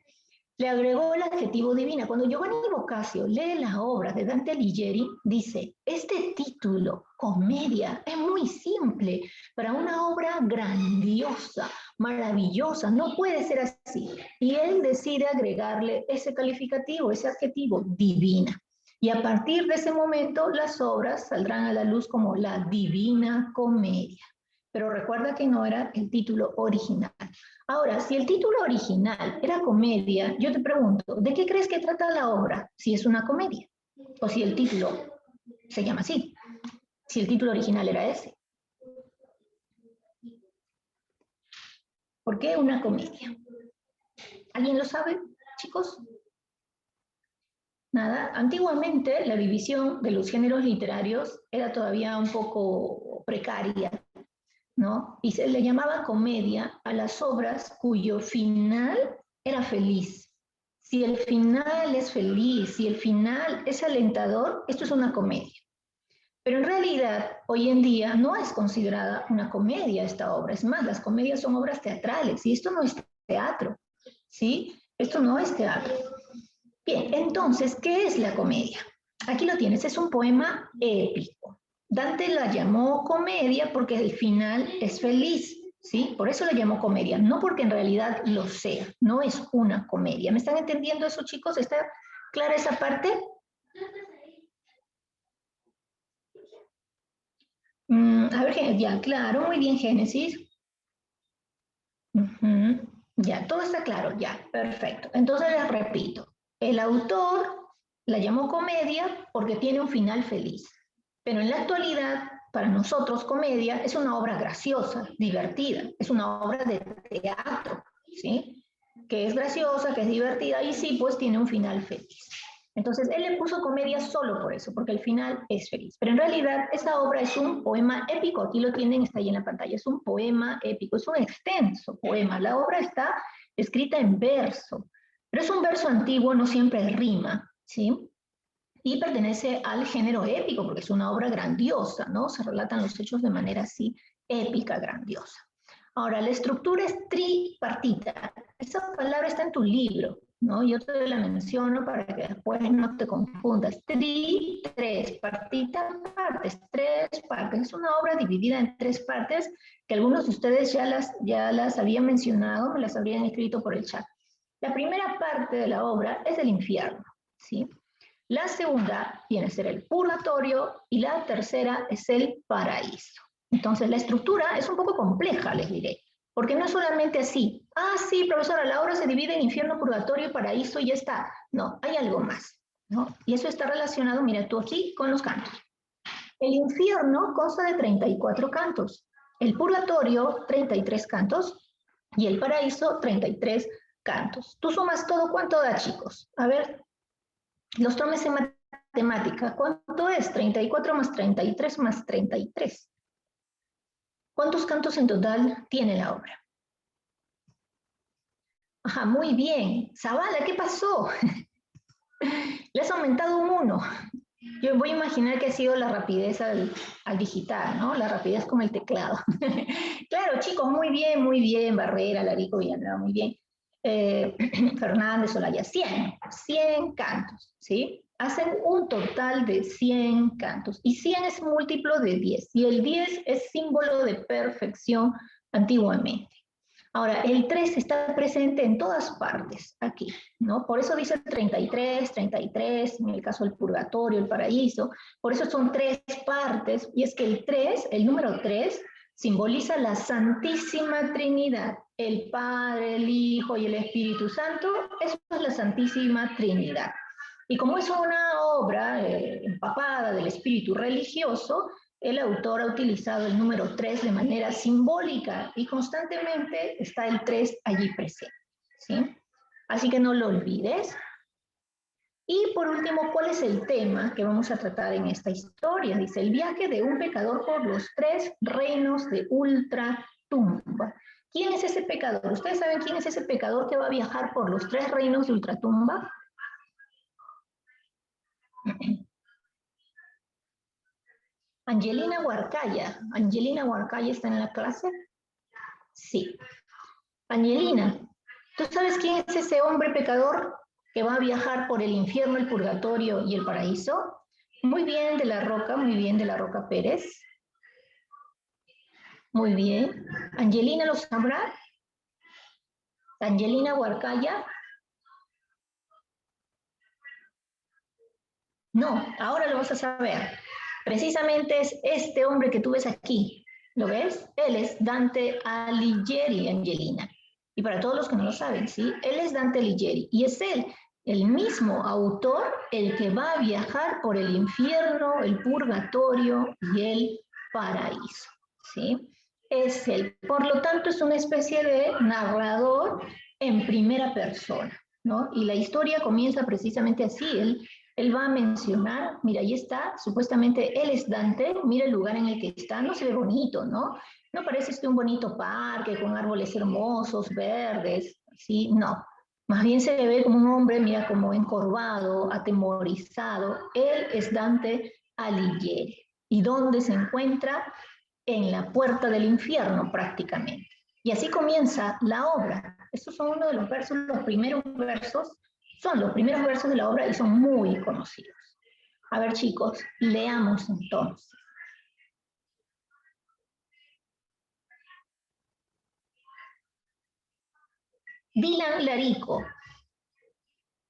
le agregó el adjetivo divina. Cuando Giovanni Boccaccio lee las obras de Dante Alighieri, dice, este título, comedia, es muy simple para una obra grandiosa, maravillosa, no puede ser así. Y él decide agregarle ese calificativo, ese adjetivo, divina. Y a partir de ese momento, las obras saldrán a la luz como la Divina Comedia. Pero recuerda que no era el título original. Ahora, si el título original era comedia, yo te pregunto, ¿de qué crees que trata la obra? Si es una comedia, o si el título se llama así, si el título original era ese. ¿Por qué una comedia? ¿Alguien lo sabe, chicos? Nada. Antiguamente la división de los géneros literarios era todavía un poco precaria, ¿no? Y se le llamaba comedia a las obras cuyo final era feliz. Si el final es feliz, si el final es alentador, esto es una comedia. Pero en realidad, hoy en día no es considerada una comedia esta obra. Es más, las comedias son obras teatrales y esto no es teatro, ¿sí? Esto no es teatro. Bien, entonces, ¿qué es la comedia? Aquí lo tienes, es un poema épico. Dante la llamó comedia porque el final es feliz, ¿sí? Por eso la llamó comedia, no porque en realidad lo sea, no es una comedia. ¿Me están entendiendo eso, chicos? ¿Está clara esa parte? A ver, ya, claro, muy bien, Génesis. Ya, todo está claro, ya, perfecto. Entonces les repito, el autor la llamó comedia porque tiene un final feliz, pero en la actualidad, para nosotros, comedia es una obra graciosa, divertida, es una obra de teatro, ¿sí? Que es graciosa, que es divertida y sí, pues tiene un final feliz. Entonces, él le puso comedia solo por eso, porque el final es feliz. Pero en realidad, esa obra es un poema épico. Aquí lo tienen, está ahí en la pantalla. Es un poema épico, es un extenso poema. La obra está escrita en verso, pero es un verso antiguo, no siempre rima, ¿sí? Y pertenece al género épico, porque es una obra grandiosa, ¿no? Se relatan los hechos de manera así épica, grandiosa. Ahora, la estructura es tripartita. Esa palabra está en tu libro, ¿no? Yo te la menciono para que después no te confundas. Tres, partita, partes, tres partes. Es una obra dividida en tres partes que algunos de ustedes ya las habían mencionado, me las habrían escrito por el chat. La primera parte de la obra es el infierno, ¿sí? La segunda viene a ser el purgatorio y la tercera es el paraíso. Entonces, la estructura es un poco compleja, les diré, porque no es solamente así. Ah, sí, profesora, la obra se divide en infierno, purgatorio y paraíso y ya está. No, hay algo más, ¿no? Y eso está relacionado, mira tú aquí, con los cantos. El infierno consta de 34 cantos, el purgatorio 33 cantos y el paraíso 33 cantos. Tú sumas todo, ¿cuánto da, chicos? A ver, los tomes en matemática. ¿Cuánto es? 34 más 33 más 33. ¿Cuántos cantos en total tiene la obra? Ajá, muy bien. Zavala, ¿qué pasó? Le has aumentado un 1. Yo voy a imaginar que ha sido la rapidez al digital, ¿no? La rapidez con el teclado. Claro, chicos, muy bien. Barrera, Larico, Villanueva, muy bien. Fernández, Olaya, 100 cantos, ¿sí? Hacen un total de 100 cantos. Y 100 es múltiplo de 10. Y el 10 es símbolo de perfección antiguamente. Ahora, el 3 está presente en todas partes, aquí, ¿no? Por eso dice 33, 33, en el caso del purgatorio, el paraíso. Por eso son 3 partes. Y es que el 3, el número 3, simboliza la Santísima Trinidad. El Padre, el Hijo y el Espíritu Santo, eso es la Santísima Trinidad. Y como es una obra empapada del espíritu religioso, el autor ha utilizado el número 3 de manera simbólica y constantemente está el 3 allí presente, ¿sí? Así que no lo olvides. Y por último, ¿cuál es el tema que vamos a tratar en esta historia? Dice, el viaje de un pecador por los 3 reinos de Ultratumba. ¿Quién es ese pecador? ¿Ustedes saben quién es ese pecador que va a viajar por los 3 reinos de Ultratumba? Angelina Huarcaya. ¿Angelina Huarcaya está en la clase? Sí. Angelina, ¿tú sabes quién es ese hombre pecador que va a viajar por el infierno, el purgatorio y el paraíso? Muy bien, muy bien, de la Roca Pérez. Muy bien. ¿Angelina lo sabrá? ¿Angelina Huarcaya? No, ahora lo vas a saber. Precisamente es este hombre que tú ves aquí. ¿Lo ves? Él es Dante Alighieri, Angelina. Y para todos los que no lo saben, ¿sí? Él es Dante Alighieri. Y es él, el mismo autor, el que va a viajar por el infierno, el purgatorio y el paraíso, ¿sí? Es él. Por lo tanto, es una especie de narrador en primera persona, ¿no? Y la historia comienza precisamente así. Él va a mencionar, mira, ahí está, supuestamente él es Dante, mira el lugar en el que está, no se ve bonito, ¿no? No parece un bonito parque con árboles hermosos, verdes, ¿sí? No, más bien se ve como un hombre, mira, como encorvado, atemorizado. Él es Dante Alighieri. ¿Y dónde se encuentra? En la puerta del infierno prácticamente. Y así comienza la obra. Estos son uno de los versos, los primeros versos, son los primeros versos de la obra y son muy conocidos. A ver, chicos, leamos entonces. Dylan Larico.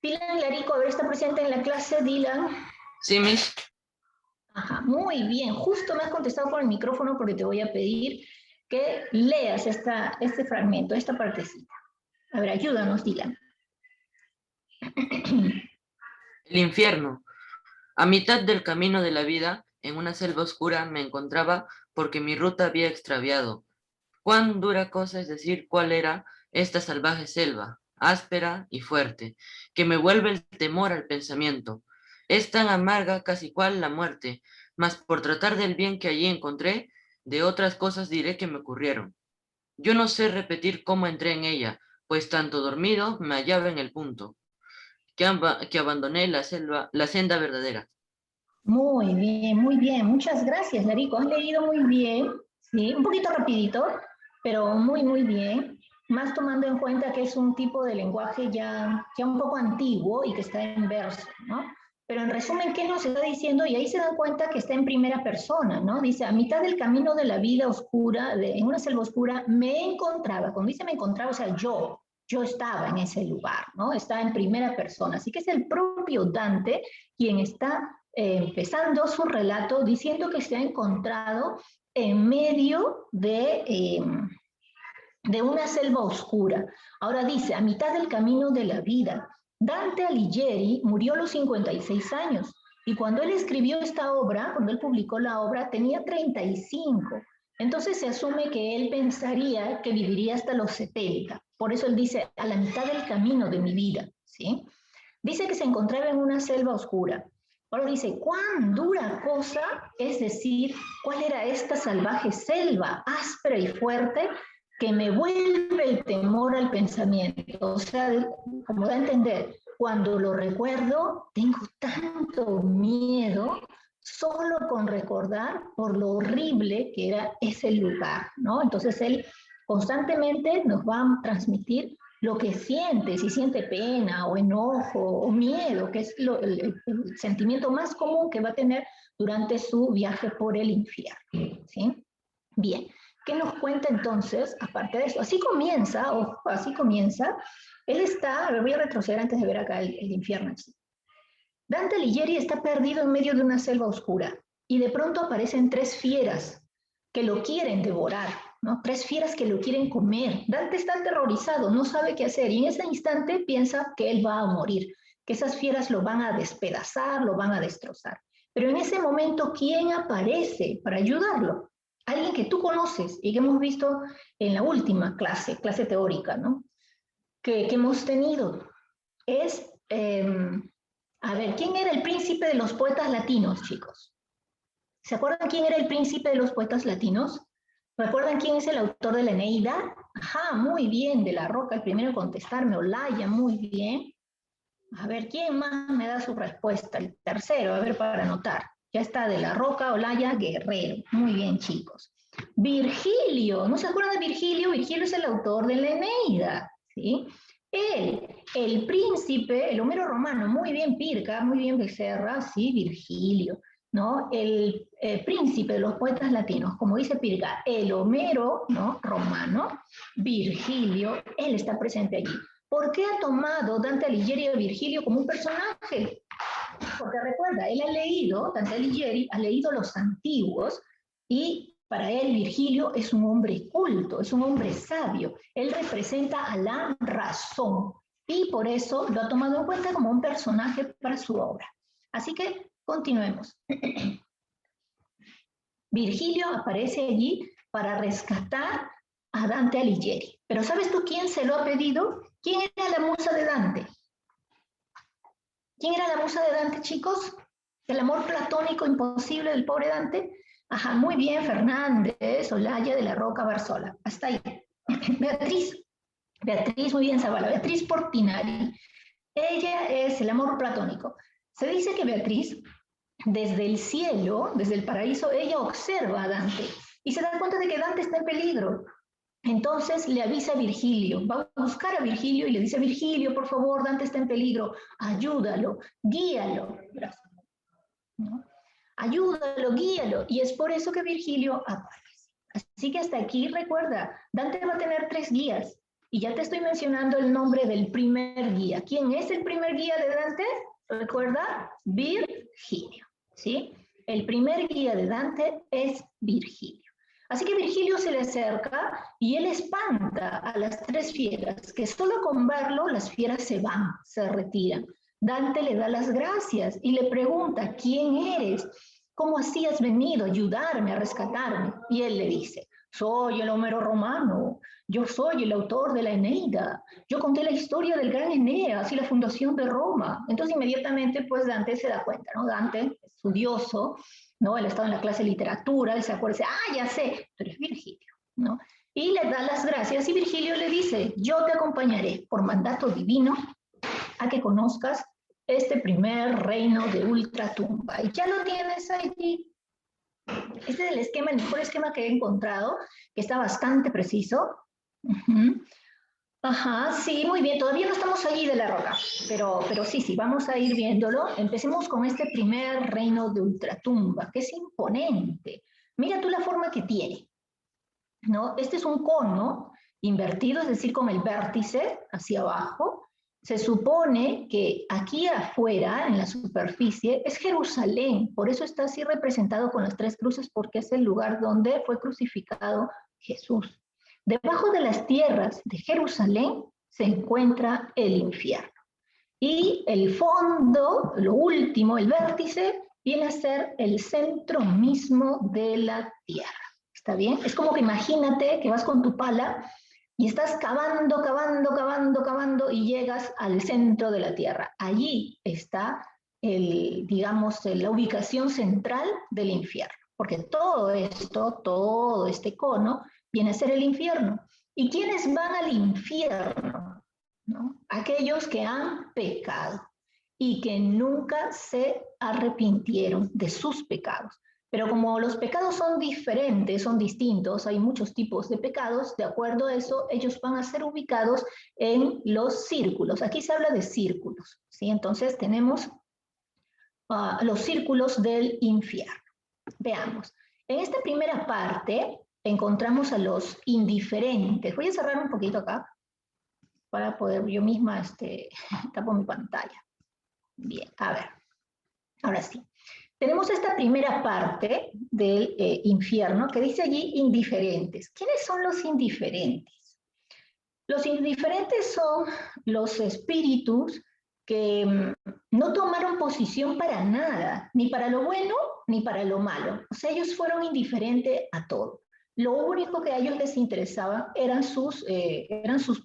Dylan Larico, a ver, ¿está presente en la clase, Dylan? Sí, Miss. Ajá, muy bien. Justo me has contestado por el micrófono porque te voy a pedir que leas este fragmento, esta partecita. A ver, ayúdanos, Dylan. El infierno. A mitad del camino de la vida, en una selva oscura, me encontraba porque mi ruta había extraviado. Cuán dura cosa es decir cuál era esta salvaje selva, áspera y fuerte, que me vuelve el temor al pensamiento. Es tan amarga casi cual la muerte, mas por tratar del bien que allí encontré, de otras cosas diré que me ocurrieron. Yo no sé repetir cómo entré en ella, pues tanto dormido me hallaba en el punto, que abandoné la senda verdadera. Muy bien. Muchas gracias, Larico. Has leído muy bien, ¿sí? Un poquito rapidito, pero muy bien. Más tomando en cuenta que es un tipo de lenguaje ya un poco antiguo y que está en verso, ¿no? Pero en resumen, ¿qué nos está diciendo? Y ahí se dan cuenta que está en primera persona, ¿no? Dice, a mitad del camino de la vida oscura, en una selva oscura, me encontraba. Cuando dice me encontraba, o sea, yo estaba en ese lugar, ¿no? Está en primera persona. Así que es el propio Dante quien está empezando su relato diciendo que se ha encontrado en medio de una selva oscura. Ahora dice, a mitad del camino de la vida, Dante Alighieri murió a los 56 años y cuando él escribió esta obra, cuando él publicó la obra, tenía 35. Entonces se asume que él pensaría que viviría hasta los 70. Por eso él dice, a la mitad del camino de mi vida, ¿sí? Dice que se encontraba en una selva oscura. Ahora dice, ¿cuán dura cosa? Es decir, ¿cuál era esta salvaje selva, áspera y fuerte, que me vuelve el temor al pensamiento? O sea, como da a entender, cuando lo recuerdo, tengo tanto miedo solo con recordar por lo horrible que era ese lugar, ¿no? Entonces él constantemente nos va a transmitir lo que siente, si siente pena o enojo o miedo, que es el sentimiento más común que va a tener durante su viaje por el infierno, ¿sí? Bien, ¿qué nos cuenta entonces, aparte de eso? Así comienza, ojo, así comienza. Él está, voy a retroceder antes de ver acá el infierno. Dante Alighieri está perdido en medio de una selva oscura y de pronto aparecen 3 fieras que lo quieren devorar, ¿no? 3 fieras que lo quieren comer. Dante está aterrorizado, no sabe qué hacer y en ese instante piensa que él va a morir, que esas fieras lo van a despedazar, lo van a destrozar. Pero en ese momento, ¿quién aparece para ayudarlo? Alguien que tú conoces y que hemos visto en la última clase teórica, ¿no? Que hemos tenido. Es A ver, ¿quién era el príncipe de los poetas latinos, chicos? ¿Se acuerdan quién era el príncipe de los poetas latinos? ¿Recuerdan quién es el autor de la Eneida? Ajá, muy bien, de la Roca, el primero en contestarme, Olaya, muy bien. A ver, ¿quién más me da su respuesta? El tercero, a ver, para anotar. Ya está, de la Roca, Olaya, Guerrero. Muy bien, chicos. Virgilio, ¿no se acuerdan de Virgilio? Virgilio es el autor de la Eneida, ¿sí? Él, el príncipe, el Homero romano, muy bien Pirca, muy bien Becerra, sí, Virgilio, ¿no? El príncipe de los poetas latinos, como dice Pirca, el Homero, ¿no? Romano, Virgilio, él está presente allí. ¿Por qué ha tomado Dante Alighieri a Virgilio como un personaje? Porque recuerda, él ha leído, Dante Alighieri ha leído los antiguos y para él Virgilio es un hombre culto, es un hombre sabio. Él representa a la razón y por eso lo ha tomado en cuenta como un personaje para su obra. Así que continuemos. Virgilio aparece allí para rescatar a Dante Alighieri. Pero ¿sabes tú quién se lo ha pedido? ¿Quién era la musa de Dante? ¿Quién era la musa de Dante, chicos? El amor platónico imposible del pobre Dante. Ajá, muy bien, Fernández, Olaya, de la Roca, Barzola. Hasta ahí. Beatriz. Beatriz, muy bien, Zavala. Beatriz Portinari. Ella es el amor platónico. Se dice que Beatriz, desde el cielo, desde el paraíso, ella observa a Dante y se da cuenta de que Dante está en peligro. Entonces le avisa a Virgilio, va a buscar a Virgilio y le dice, Virgilio, por favor, Dante está en peligro, ayúdalo, guíalo. ¿No? Ayúdalo, guíalo. Y es por eso que Virgilio aparece. Así que hasta aquí recuerda, Dante va a tener 3 guías. Y ya te estoy mencionando el nombre del primer guía. ¿Quién es el primer guía de Dante? Recuerda, Virgilio. ¿Sí? El primer guía de Dante es Virgilio. Así que Virgilio se le acerca y él espanta a las 3 fieras, que solo con verlo las fieras se van, se retiran. Dante le da las gracias y le pregunta, ¿quién eres? ¿Cómo así has venido a ayudarme, a rescatarme? Y él le dice, soy el Homero romano, yo soy el autor de la Eneida, yo conté la historia del gran Eneas y la fundación de Roma. Entonces inmediatamente pues Dante se da cuenta, ¿no? Dante, estudioso, ¿no? Él estaba en la clase de literatura, él se acuerda y dice, ya sé, tú eres Virgilio, ¿no? Y le da las gracias y Virgilio le dice, yo te acompañaré por mandato divino a que conozcas este primer reino de ultratumba. Y ya lo tienes allí. Este es el esquema, el mejor esquema que he encontrado, que está bastante preciso. Ajá, sí, muy bien. Todavía no estamos allí de la Roca, pero sí, vamos a ir viéndolo. Empecemos con este primer reino de ultratumba, que es imponente. Mira tú la forma que tiene, ¿no? Este es un cono invertido, es decir, con el vértice hacia abajo. Se supone que aquí afuera, en la superficie, es Jerusalén. Por eso está así representado con las 3 cruces, porque es el lugar donde fue crucificado Jesús. Debajo de las tierras de Jerusalén se encuentra el infierno. Y el fondo, lo último, el vértice, viene a ser el centro mismo de la tierra. ¿Está bien? Es como que imagínate que vas con tu pala y estás cavando, cavando, cavando, cavando y llegas al centro de la tierra. Allí está, digamos, la ubicación central del infierno. Porque todo esto, todo este cono, viene a ser el infierno. ¿Y quiénes van al infierno? ¿No? Aquellos que han pecado y que nunca se arrepintieron de sus pecados. Pero como los pecados son diferentes, son distintos, hay muchos tipos de pecados, de acuerdo a eso, ellos van a ser ubicados en los círculos. Aquí se habla de círculos, ¿sí? Entonces tenemos los círculos del infierno. Veamos. En esta primera parte encontramos a los indiferentes. Voy a cerrar un poquito acá para poder yo misma tapo mi pantalla. Bien, a ver. Ahora sí. Tenemos esta primera parte del infierno que dice allí indiferentes. ¿Quiénes son los indiferentes? Los indiferentes son los espíritus que no tomaron posición para nada, ni para lo bueno ni para lo malo. O sea, ellos fueron indiferentes a todo. Lo único que a ellos les interesaba eran sus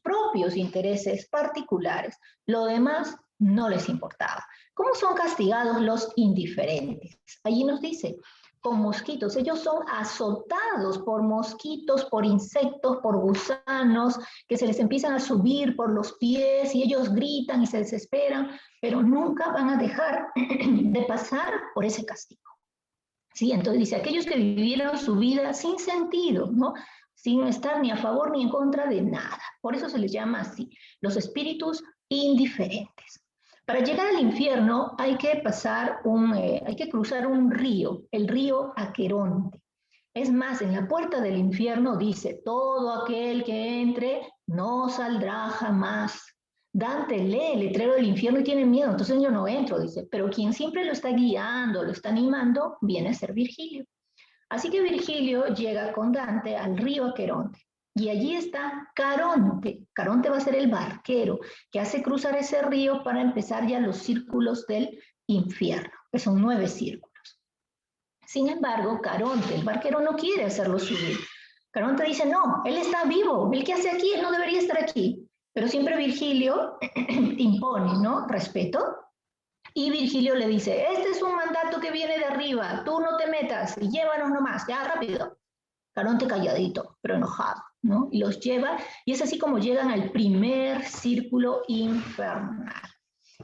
propios intereses particulares. Lo demás no les importaba. ¿Cómo son castigados los indiferentes? Allí nos dice, con mosquitos. Ellos son azotados por mosquitos, por insectos, por gusanos, que se les empiezan a subir por los pies y ellos gritan y se desesperan, pero nunca van a dejar de pasar por ese castigo. ¿Sí? Entonces dice, aquellos que vivieron su vida sin sentido, ¿no? Sin estar ni a favor ni en contra de nada. Por eso se les llama así, los espíritus indiferentes. Para llegar al infierno hay que hay que cruzar un río, el río Aqueronte. Es más, en la puerta del infierno dice, todo aquel que entre no saldrá jamás. Dante lee el letrero del infierno y tiene miedo, entonces yo no entro, dice, pero quien siempre lo está guiando, lo está animando, viene a ser Virgilio. Así que Virgilio llega con Dante al río Aqueronte. Y allí está Caronte. Caronte va a ser el barquero que hace cruzar ese río para empezar ya los círculos del infierno, que son 9 círculos. Sin embargo, Caronte, el barquero, no quiere hacerlo subir. Caronte dice, no, él está vivo, ¿el que hace aquí? Él no debería estar aquí. Pero siempre Virgilio impone, ¿no? Respeto. Y Virgilio le dice, este es un mandato que viene de arriba, tú no te metas, llévanos nomás, ya rápido. Caronte calladito, pero enojado, ¿no? Y los lleva, y es así como llegan al primer círculo infernal.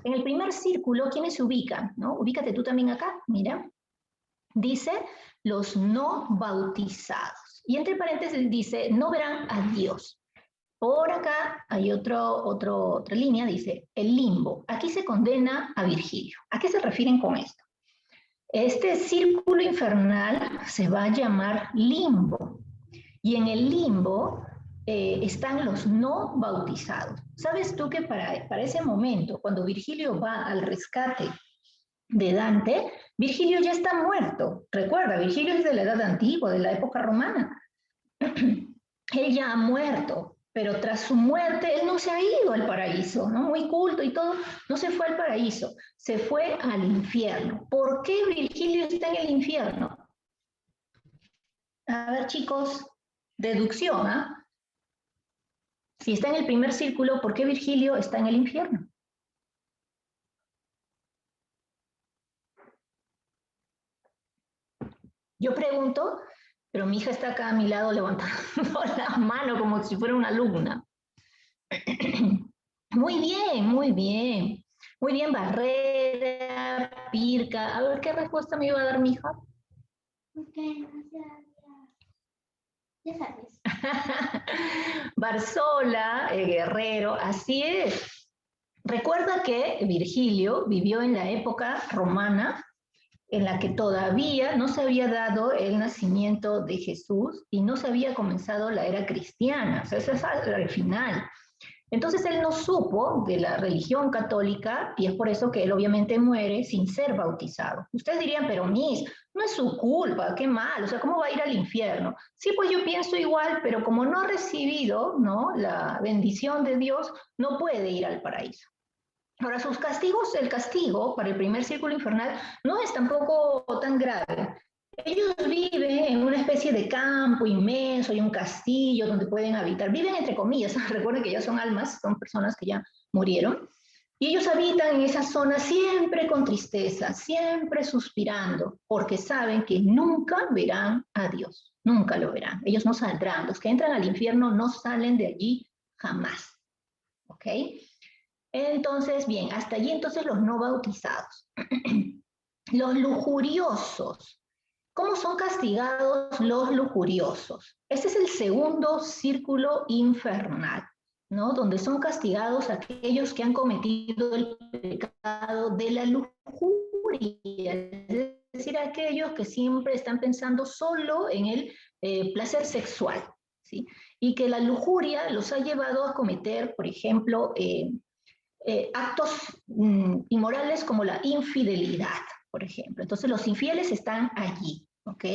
En el primer círculo, ¿quiénes se ubican? ¿No? Ubícate tú también acá, mira. Dice, los no bautizados. Y entre paréntesis dice, no verán a Dios. Por acá hay otra línea, dice, el limbo. Aquí se condena a Virgilio. ¿A qué se refieren con esto? Este círculo infernal se va a llamar limbo. Y en el limbo están los no bautizados. ¿Sabes tú que para ese momento, cuando Virgilio va al rescate de Dante, Virgilio ya está muerto? Recuerda, Virgilio es de la edad antigua, de la época romana. Él ya ha muerto, pero tras su muerte él no se ha ido al paraíso, ¿no? Muy culto y todo, no se fue al paraíso, se fue al infierno. ¿Por qué Virgilio está en el infierno? A ver, chicos, deducción, ¿ah? Si está en el primer círculo, ¿por qué Virgilio está en el infierno? Yo pregunto, pero mi hija está acá a mi lado levantando la mano como si fuera una alumna. Muy bien, muy bien. Muy bien, Barrera, Pirca. A ver, ¿qué respuesta me iba a dar mi hija? Ya sabes. Barzola, Guerrero, así es. Recuerda que Virgilio vivió en la época romana en la que todavía no se había dado el nacimiento de Jesús y no se había comenzado la era cristiana, o sea, eso es al final. Entonces él no supo de la religión católica y es por eso que él obviamente muere sin ser bautizado. Ustedes dirían, pero Miss, no es su culpa, qué mal, o sea, ¿cómo va a ir al infierno? Sí, pues yo pienso igual, pero como no ha recibido, ¿no?, la bendición de Dios, no puede ir al paraíso. Ahora, sus castigos, el castigo para el primer círculo infernal no es tampoco tan grave. Ellos viven en una especie de campo inmenso y un castillo donde pueden habitar. Viven entre comillas, recuerden que ya son almas, son personas que ya murieron. Y ellos habitan en esa zona siempre con tristeza, siempre suspirando, porque saben que nunca verán a Dios, nunca lo verán. Ellos no saldrán, los que entran al infierno no salen de allí jamás. ¿Ok? Entonces, bien, hasta allí entonces los no bautizados. Los lujuriosos. ¿Cómo son castigados los lujuriosos? Este es el segundo círculo infernal, ¿no? Donde son castigados aquellos que han cometido el pecado de la lujuria, es decir, aquellos que siempre están pensando solo en el placer sexual, ¿sí? Y que la lujuria los ha llevado a cometer, por ejemplo, actos inmorales como la infidelidad, por ejemplo. Entonces los infieles están allí, ¿ok?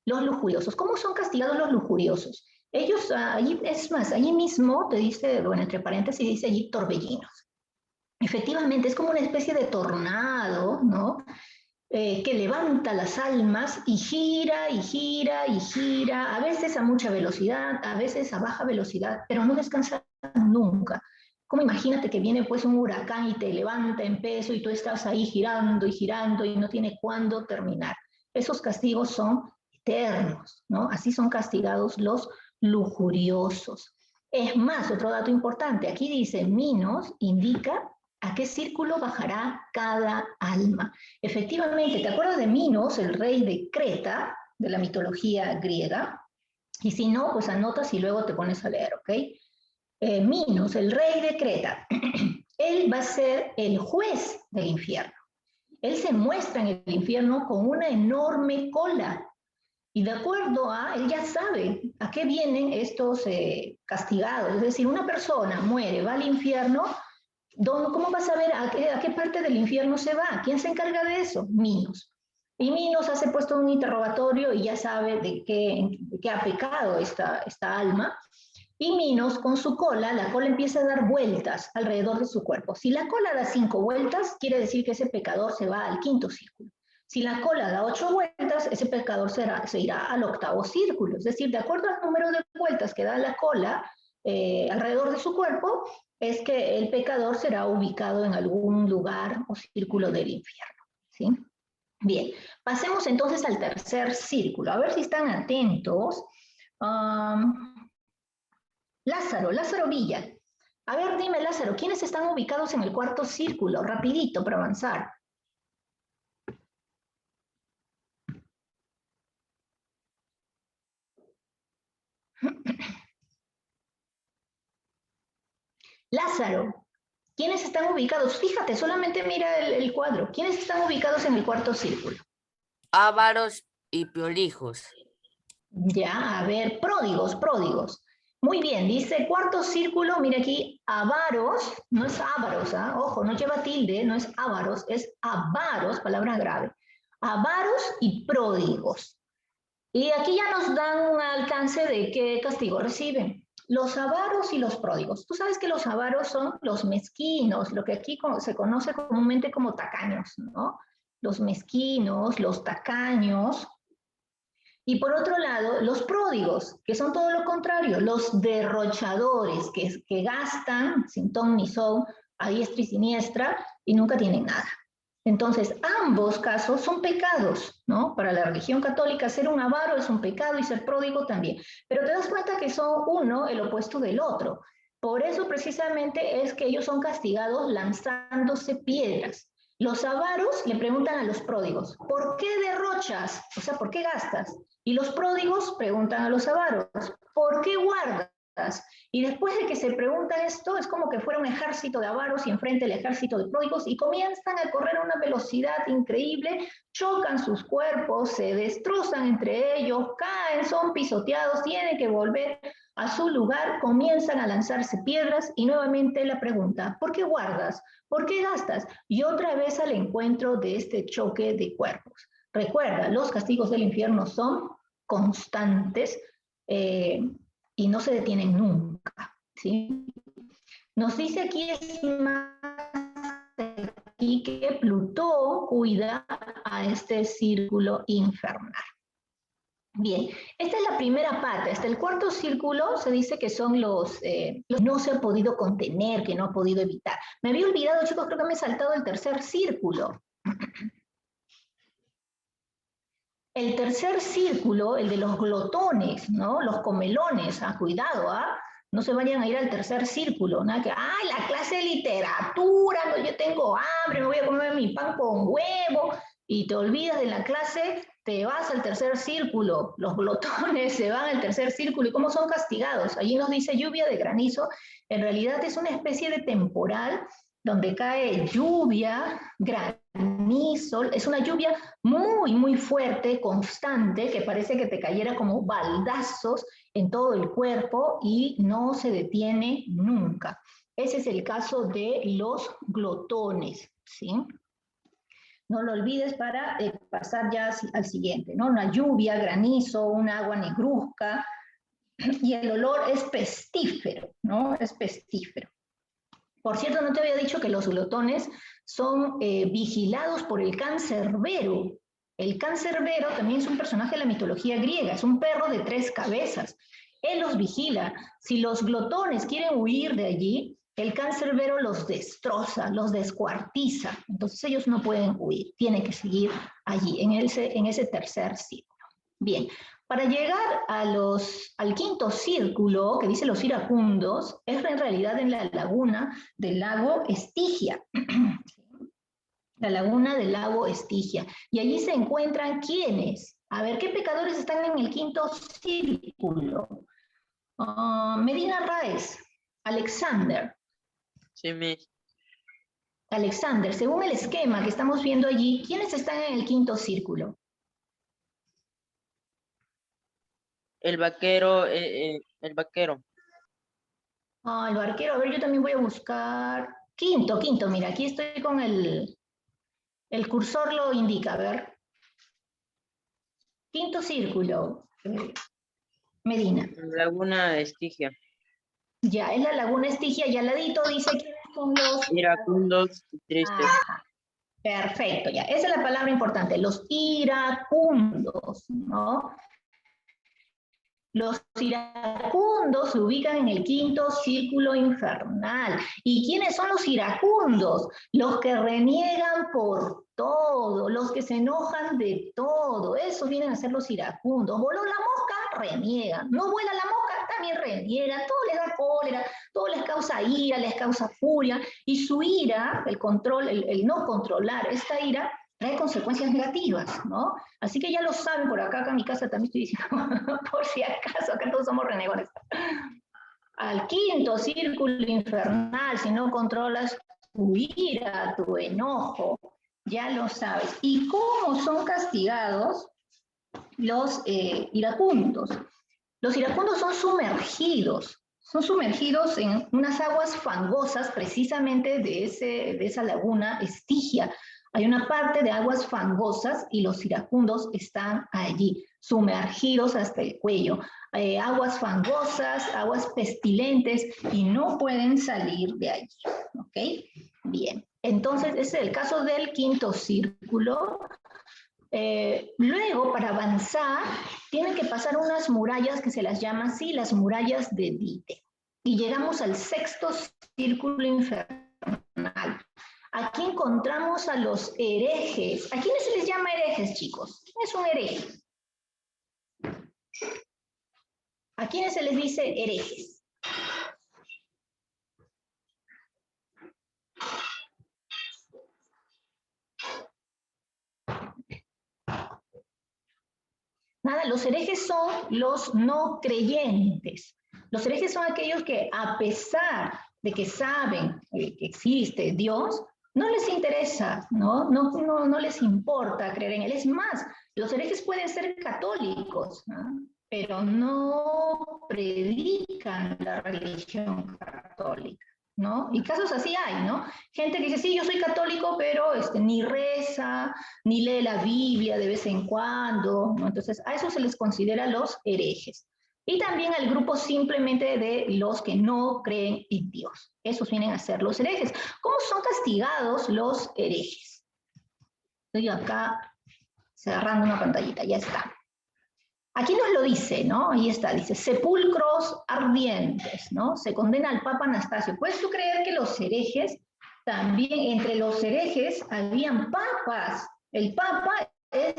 Los lujuriosos. ¿Cómo son castigados los lujuriosos? Ellos, allí, es más, allí mismo te dice, bueno, entre paréntesis dice allí torbellinos. Efectivamente, es como una especie de tornado, ¿no? Que levanta las almas y gira y gira y gira, a veces a mucha velocidad, a veces a baja velocidad, pero no descansa nunca. Como imagínate que viene pues un huracán y te levanta en peso y tú estás ahí girando y girando y no tiene cuándo terminar. Esos castigos son eternos, ¿no? Así son castigados los lujuriosos. Es más, otro dato importante, aquí dice Minos indica a qué círculo bajará cada alma. Efectivamente, ¿te acuerdas de Minos, el rey de Creta, de la mitología griega? Y si no, pues anotas y luego te pones a leer, ¿ok? Minos, el rey de Creta, él va a ser el juez del infierno. Él se muestra en el infierno con una enorme cola. Y de acuerdo a, él ya sabe a qué vienen estos castigados. Es decir, una persona muere, va al infierno, ¿cómo vas a saber a qué parte del infierno se va? ¿Quién se encarga de eso? Minos. Y Minos hace puesto un interrogatorio y ya sabe de qué ha pecado esta alma. Y Minos, con su cola, la cola empieza a dar vueltas alrededor de su cuerpo. Si la cola da 5 vueltas, quiere decir que ese pecador se va al quinto círculo. Si la cola da 8 vueltas, ese pecador se irá al octavo círculo. Es decir, de acuerdo al número de vueltas que da la cola alrededor de su cuerpo, es que el pecador será ubicado en algún lugar o círculo del infierno. ¿Sí? Bien, pasemos entonces al tercer círculo. A ver si están atentos. Lázaro Villa. A ver, dime, Lázaro, ¿quiénes están ubicados en el cuarto círculo? Rapidito, para avanzar. Lázaro, ¿quiénes están ubicados? Fíjate, solamente mira el cuadro. ¿Quiénes están ubicados en el cuarto círculo? Ávaros y prolijos. Ya, a ver, pródigos. Muy bien, dice cuarto círculo, mira aquí, avaros, no es ávaros, ¿ah? Ojo, no lleva tilde, no es ávaros, es avaros, palabra grave. Avaros y pródigos. Y aquí ya nos dan un alcance de qué castigo reciben. Los avaros y los pródigos. Tú sabes que los avaros son los mezquinos, lo que aquí se conoce comúnmente como tacaños, ¿no? Los mezquinos, los tacaños. Y por otro lado, los pródigos, que son todo lo contrario, los derrochadores, que gastan sin ton ni son, a diestra y siniestra, y nunca tienen nada. Entonces, ambos casos son pecados, ¿no? Para la religión católica, ser un avaro es un pecado y ser pródigo también. Pero te das cuenta que son uno el opuesto del otro. Por eso precisamente es que ellos son castigados lanzándose piedras. Los avaros le preguntan a los pródigos, ¿por qué derrochas? O sea, ¿por qué gastas? Y los pródigos preguntan a los avaros, ¿por qué guardas? Y después de que se preguntan esto, es como que fuera un ejército de avaros y enfrente el ejército de pródigos y comienzan a correr a una velocidad increíble, chocan sus cuerpos, se destrozan entre ellos, caen, son pisoteados, tienen que volver a su lugar, comienzan a lanzarse piedras y nuevamente la pregunta, ¿por qué guardas? ¿Por qué gastas? Y otra vez al encuentro de este choque de cuerpos. Recuerda, los castigos del infierno son constantes y no se detienen nunca. ¿Sí? Nos dice aquí, es más aquí que Plutón cuida a este círculo infernal. Bien, esta es la primera parte. Hasta el cuarto círculo se dice que son los que no se han podido contener, que no ha podido evitar. Me había olvidado, chicos, creo que me he saltado el tercer círculo. El tercer círculo, el de los glotones, ¿no? Los comelones, cuidado, no se vayan a ir al tercer círculo, ¿no? Que, la clase de literatura, no, yo tengo hambre, me voy a comer mi pan con huevo, y te olvidas de la clase, te vas al tercer círculo. Los glotones se van al tercer círculo, ¿y cómo son castigados? Allí nos dice lluvia de granizo, en realidad es una especie de temporal donde cae lluvia, granizo, es una lluvia muy, muy fuerte, constante, que parece que te cayera como baldazos en todo el cuerpo y no se detiene nunca. Ese es el caso de los glotones, ¿sí? No lo olvides para pasar ya al siguiente, ¿no? Una lluvia, granizo, un agua negruzca, y el olor es pestífero, ¿no? Es pestífero. Por cierto, no te había dicho que los glotones son vigilados por el cancerbero. El cancerbero también es un personaje de la mitología griega, es un perro de 3 cabezas. Él los vigila. Si los glotones quieren huir de allí, el cancerbero los destroza, los descuartiza. Entonces ellos no pueden huir, tienen que seguir allí, en ese tercer círculo. Bien, para llegar al quinto círculo, que dice los iracundos, es en realidad en la laguna del lago Estigia. La laguna del lago Estigia. Y allí se encuentran ¿quiénes? A ver, ¿qué pecadores están en el quinto círculo? Medina Raez, Alexander. Sí, Miss. Alexander, según el esquema que estamos viendo allí, ¿quiénes están en el quinto círculo? El vaquero, el vaquero. El barquero, a ver, yo también voy a buscar. Quinto, mira, aquí estoy con el cursor lo indica, a ver. Quinto círculo, Medina. Laguna Estigia. Ya, es la laguna Estigia y al ladito dice quiénes son los... Iracundos y tristes. Ajá, perfecto, ya. Esa es la palabra importante, los iracundos, ¿no? Los iracundos se ubican en el quinto círculo infernal. ¿Y quiénes son los iracundos? Los que reniegan por todo, los que se enojan de todo. Esos vienen a ser los iracundos. Voló la mosca, reniegan. No vuela la mosca, también reniegan. Todo les da cólera, todo les causa ira, les causa furia. Y su ira, el no controlar esta ira, trae consecuencias negativas, ¿no? Así que ya lo saben por acá en mi casa también estoy diciendo, por si acaso, acá todos somos renegones. Al quinto círculo infernal, si no controlas tu ira, tu enojo, ya lo sabes. ¿Y cómo son castigados los iracundos? Los iracundos son sumergidos en unas aguas fangosas precisamente de esa laguna Estigia. Hay una parte de aguas fangosas y los iracundos están allí, sumergidos hasta el cuello. Aguas fangosas, aguas pestilentes y no pueden salir de allí. ¿Ok? Bien. Entonces, ese es el caso del quinto círculo. Luego, para avanzar, tienen que pasar unas murallas que se las llama así, las murallas de Dite. Y llegamos al sexto círculo infernal. Aquí encontramos a los herejes. ¿A quiénes se les llama herejes, chicos? ¿Quién es un hereje? ¿A quiénes se les dice herejes? Nada, los herejes son los no creyentes. Los herejes son aquellos que, a pesar de que saben que existe Dios, no les interesa, no les importa creer en Él. Es más, los herejes pueden ser católicos, ¿no? Pero no predican la religión católica, ¿no? Y casos así hay, ¿no? Gente que dice, sí, yo soy católico, pero ni reza, ni lee la Biblia de vez en cuando, ¿no? Entonces, a eso se les considera los herejes. Y también al grupo simplemente de los que no creen en Dios. Esos vienen a ser los herejes. ¿Cómo son castigados los herejes? Estoy acá cerrando una pantallita, ya está. Aquí nos lo dice, ¿no? Ahí está, dice, sepulcros ardientes, ¿no? Se condena al Papa Anastasio. ¿Puedes tú creer que los herejes, también entre los herejes habían papas? El Papa es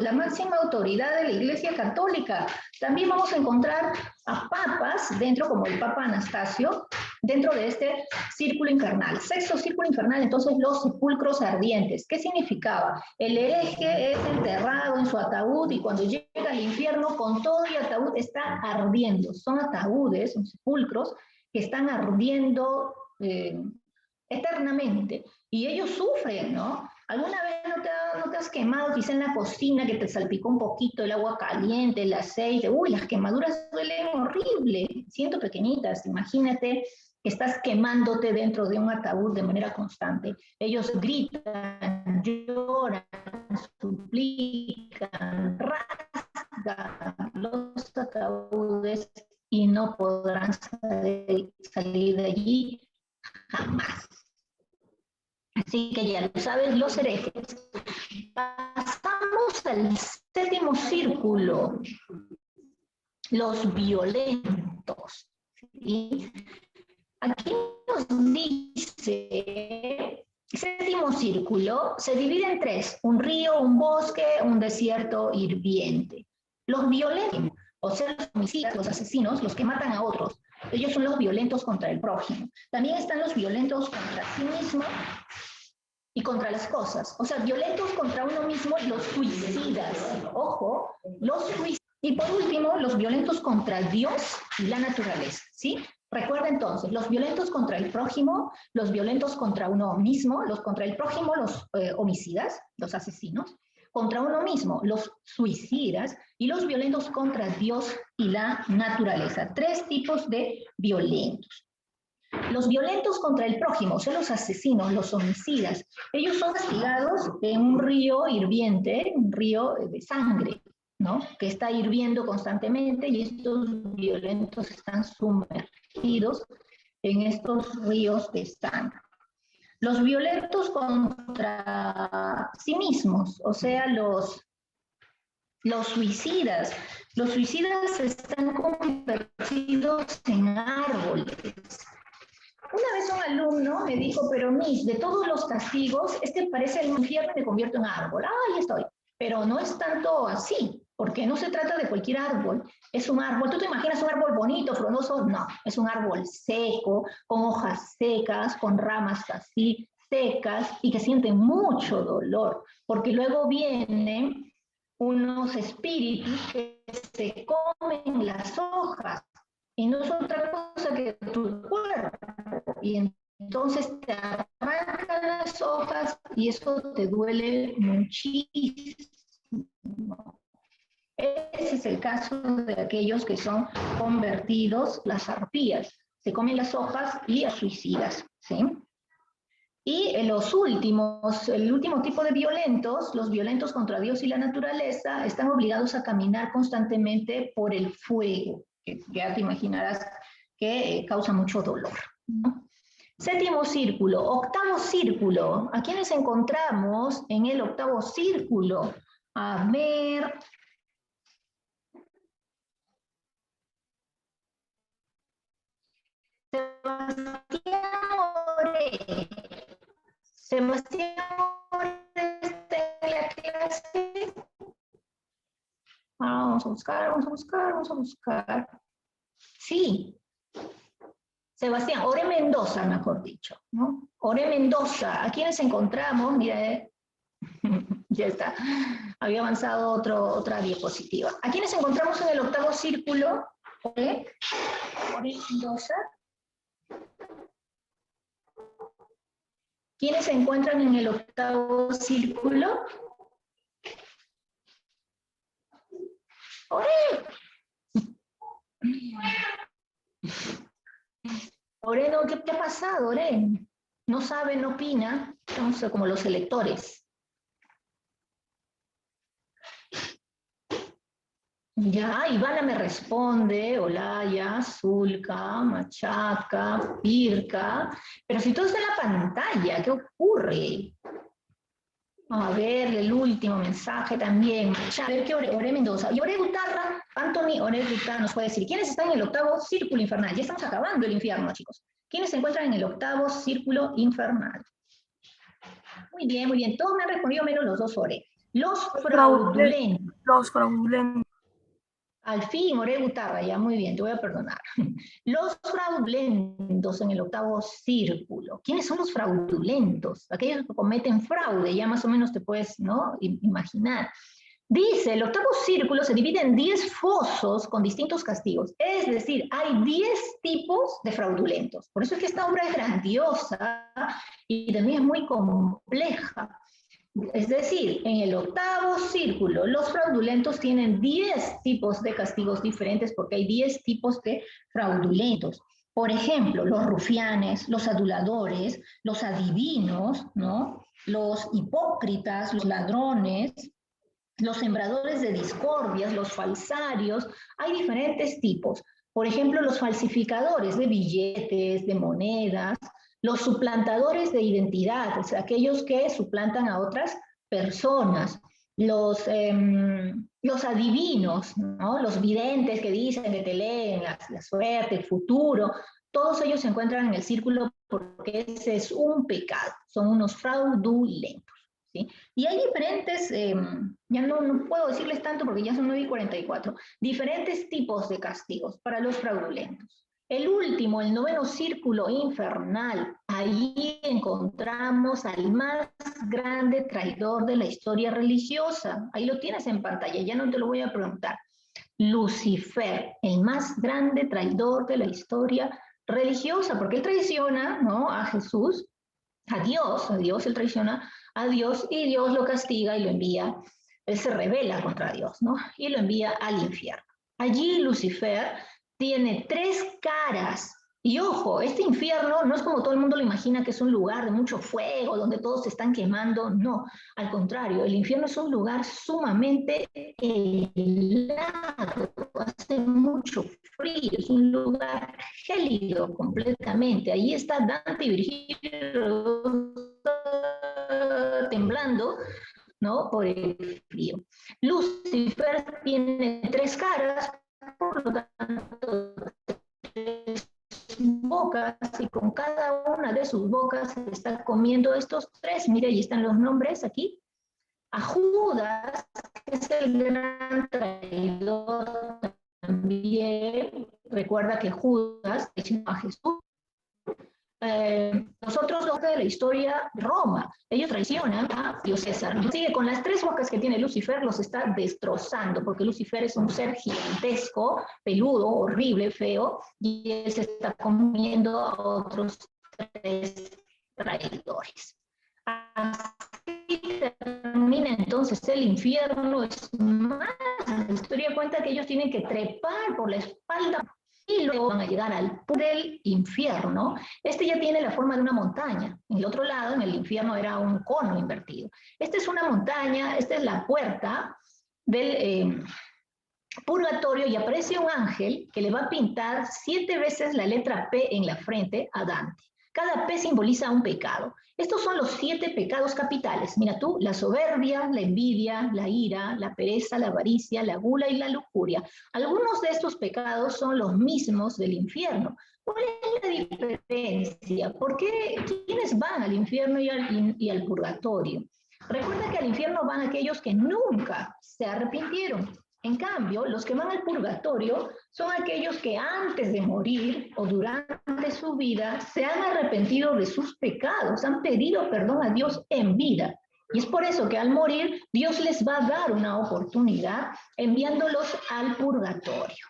la máxima autoridad de la Iglesia Católica. También vamos a encontrar a papas dentro, como el Papa Anastasio, dentro de este círculo infernal. Sexto círculo infernal, entonces, los sepulcros ardientes. ¿Qué significaba? El hereje es enterrado en su ataúd y cuando llega al infierno, con todo y ataúd está ardiendo. Son ataúdes, son sepulcros que están ardiendo eternamente. Y ellos sufren, ¿no? ¿Alguna vez no te has quemado quizá en la cocina, que te salpicó un poquito el agua caliente, el aceite? Uy, las quemaduras duelen horrible, siento pequeñitas. Imagínate que estás quemándote dentro de un ataúd de manera constante. Ellos gritan, lloran, suplican, rasgan los ataúdes y no podrán salir de allí jamás. Así que ya lo sabes, los herejes. Pasamos al séptimo círculo, los violentos. ¿Sí? Aquí nos dice, séptimo círculo se divide en tres: un río, un bosque, un desierto hirviente. Los violentos, o sea, los homicidas, los asesinos, los que matan a otros, ellos son los violentos contra el prójimo. También están los violentos contra sí mismos y contra las cosas. O sea, violentos contra uno mismo, los suicidas. Ojo, los suicidas. Y por último, los violentos contra Dios y la naturaleza, ¿sí? Recuerda entonces, los violentos contra el prójimo, los violentos contra uno mismo, los contra el prójimo, los homicidas, los asesinos, contra uno mismo, los suicidas, y los violentos contra Dios y la naturaleza. Tres tipos de violentos. Los violentos contra el prójimo, o sea, los asesinos, los homicidas, ellos son castigados en un río hirviente, un río de sangre, ¿no? Que está hirviendo constantemente, y estos violentos están sumergidos en estos ríos de sangre. Los violentos contra sí mismos, o sea, los suicidas están convertidos en árboles. Una vez un alumno me dijo, pero Miss, de todos los castigos, este parece el infierno y me convierto en árbol. Ahí estoy. Pero no es tanto así, porque no se trata de cualquier árbol. Es un árbol, ¿tú te imaginas un árbol bonito, frondoso? No, es un árbol seco, con hojas secas, con ramas así secas, y que sienten mucho dolor, porque luego vienen unos espíritus que se comen las hojas, y no es otra cosa que tu cuerpo, y entonces te arrancan las hojas y eso te duele muchísimo. Ese es el caso de aquellos que son convertidos, las arpías, se comen las hojas y suicidas, ¿sí? Y los últimos, el último tipo de violentos, los violentos contra Dios y la naturaleza, están obligados a caminar constantemente por el fuego, que ya te imaginarás que causa mucho dolor, ¿no? Séptimo círculo, octavo círculo. ¿A quiénes encontramos en el octavo círculo? A ver. Sebastián More. Sebastián More está en la clase. Vamos a buscar. Sí. Sebastián, Ore Mendoza, mejor dicho, ¿no? Ore Mendoza, ¿a quiénes encontramos? Mira, ya está, había avanzado otra diapositiva. ¿A quiénes encontramos en el octavo círculo? Ore Mendoza. ¿Quiénes se encuentran en el octavo círculo? ¡Ore! Ore, no, ¿qué te ha pasado, Ore? No sabe, no opina. Estamos como los electores. Ya, Ivana me responde, Olaya, Zulka, Machaca, Pirca, pero si todo está en la pantalla, ¿qué ocurre? A ver, el último mensaje también. A ver qué Ore Mendoza. Y Ore Gutarra, Anthony Ore Gutarra nos puede decir, ¿quiénes están en el octavo círculo infernal? Ya estamos acabando el infierno, chicos. ¿Quiénes se encuentran en el octavo círculo infernal? Muy bien, muy bien. Todos me han respondido menos los dos Ore. Los fraudulentos. Los fraudulentos. Al fin, Ore Gutarra, ya muy bien, te voy a perdonar. Los fraudulentos en el octavo círculo. ¿Quiénes son los fraudulentos? Aquellos que cometen fraude, ya más o menos te puedes, ¿no?, imaginar. Dice, el octavo círculo se divide en 10 fosos con distintos castigos. Es decir, hay 10 tipos de fraudulentos. Por eso es que esta obra es grandiosa y también es muy compleja. Es decir, en el octavo círculo, los fraudulentos tienen 10 tipos de castigos diferentes porque hay 10 tipos de fraudulentos. Por ejemplo, los rufianes, los aduladores, los adivinos, ¿no?, los hipócritas, los ladrones, los sembradores de discordias, los falsarios. Hay diferentes tipos. Por ejemplo, los falsificadores de billetes, de monedas, los suplantadores de identidad, o sea, aquellos que suplantan a otras personas, los adivinos, ¿no?, los videntes que dicen que te leen la suerte, el futuro. todos ellos se encuentran en el círculo porque ese es un pecado, son unos fraudulentos. ¿Sí? Y hay diferentes, ya no puedo decirles tanto porque ya son 9:44, diferentes tipos de castigos para los fraudulentos. El último, el noveno círculo infernal, ahí encontramos al más grande traidor de la historia religiosa. Ahí lo tienes en pantalla, ya no te lo voy a preguntar. Lucifer, el más grande traidor de la historia religiosa, porque él traiciona, ¿no?, a Jesús, a Dios, él traiciona a Dios y Dios lo castiga y lo envía, él se rebela contra Dios, ¿no? Y lo envía al infierno. Allí Lucifer tiene 3 caras. Y ojo, este infierno no es como todo el mundo lo imagina, que es un lugar de mucho fuego, donde todos se están quemando. No, al contrario, el infierno es un lugar sumamente helado, hace mucho frío, es un lugar gélido completamente. Ahí está Dante y Virgilio temblando, ¿no?, por el frío. Lucifer tiene 3 caras, por lo tanto, 3 bocas, y con cada una de sus bocas se está comiendo estos 3. Mire, ahí están los nombres aquí. A Judas, que es el gran traidor también. Recuerda que Judas traicionó a Jesús. Los otros 2 de la historia, Roma, ellos traicionan a Dios César. Sigue con las 3 bocas que tiene Lucifer, los está destrozando, porque Lucifer es un ser gigantesco, peludo, horrible, feo, y él se está comiendo a otros 3 traidores. Así termina entonces el infierno. Es más, la historia cuenta que ellos tienen que trepar por la espalda y luego van a llegar al del infierno. Este ya tiene la forma de una montaña. En el otro lado, en el infierno, era un cono invertido. Esta es una montaña, esta es la puerta del purgatorio, y aparece un ángel que le va a pintar 7 veces la letra P en la frente a Dante. Cada P simboliza un pecado. Estos son los 7 pecados capitales. Mira tú, la soberbia, la envidia, la ira, la pereza, la avaricia, la gula y la lujuria. Algunos de estos pecados son los mismos del infierno. ¿Cuál es la diferencia? ¿Por qué? ¿Quiénes van al infierno y al purgatorio? Recuerda que al infierno van aquellos que nunca se arrepintieron. En cambio, los que van al purgatorio son aquellos que antes de morir o durante su vida se han arrepentido de sus pecados, han pedido perdón a Dios en vida. Y es por eso que al morir Dios les va a dar una oportunidad enviándolos al purgatorio.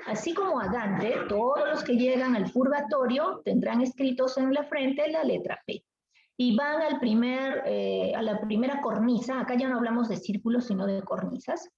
Así como a Dante, todos los que llegan al purgatorio tendrán escritos en la frente la letra P. Y van a la primera cornisa. Acá ya no hablamos de círculos, sino de cornisas,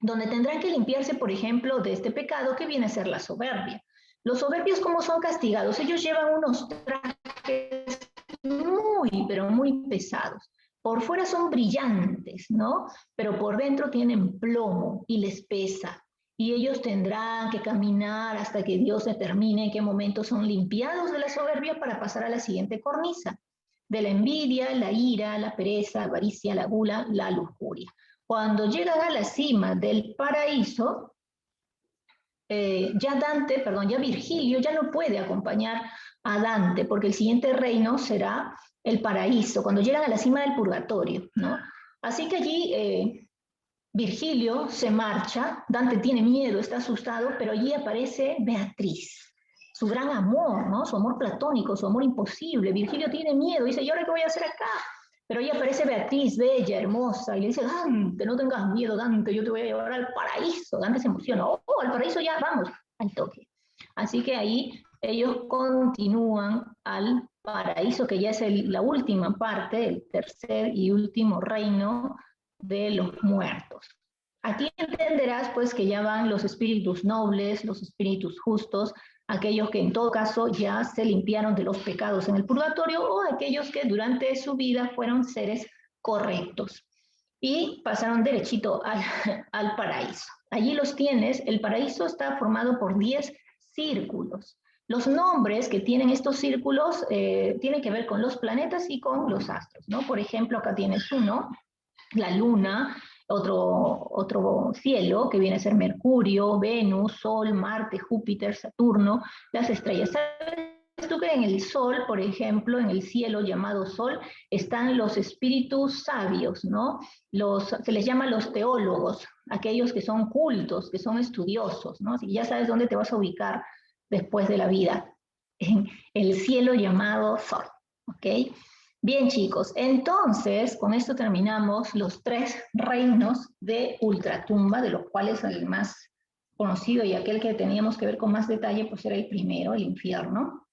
donde tendrán que limpiarse, por ejemplo, de este pecado que viene a ser la soberbia. Los soberbios, ¿cómo son castigados? Ellos llevan unos trajes muy, pero muy pesados. Por fuera son brillantes, ¿no? Pero por dentro tienen plomo y les pesa. Y ellos tendrán que caminar hasta que Dios determine en qué momento son limpiados de la soberbia para pasar a la siguiente cornisa. De la envidia, la ira, la pereza, la avaricia, la gula, la lujuria. Cuando llegan a la cima del paraíso, ya Virgilio ya no puede acompañar a Dante, porque el siguiente reino será el paraíso, cuando llegan a la cima del purgatorio, ¿no? Así que allí Virgilio se marcha, Dante tiene miedo, está asustado, pero allí aparece Beatriz, su gran amor, ¿no? Su amor platónico, su amor imposible. Virgilio tiene miedo, dice, ¿y ahora qué voy a hacer acá? Pero ahí aparece Beatriz, bella, hermosa, y le dice, Dante, no tengas miedo, Dante, yo te voy a llevar al paraíso. Dante se emociona, al paraíso ya, vamos, al toque. Así que ahí ellos continúan al paraíso, que ya es la última parte, el tercer y último reino de los muertos. Aquí entenderás pues que ya van los espíritus nobles, los espíritus justos, aquellos que en todo caso ya se limpiaron de los pecados en el purgatorio, o aquellos que durante su vida fueron seres correctos y pasaron derechito al paraíso. Allí los tienes. El paraíso está formado por 10 círculos. Los nombres que tienen estos círculos tienen que ver con los planetas y con los astros, ¿no? Por ejemplo, acá tienes uno, la luna, otro cielo, que viene a ser Mercurio, Venus, Sol, Marte, Júpiter, Saturno, las estrellas. ¿Sabes tú que en el Sol, por ejemplo, en el cielo llamado Sol, están los espíritus sabios, ¿no? Se les llama los teólogos, aquellos que son cultos, que son estudiosos, ¿no? Así que ya sabes dónde te vas a ubicar después de la vida, en el cielo llamado Sol, ¿ok? Bien, chicos, entonces, con esto terminamos los 3 reinos de ultratumba, de los cuales el más conocido y aquel que teníamos que ver con más detalle, pues era el primero, el infierno.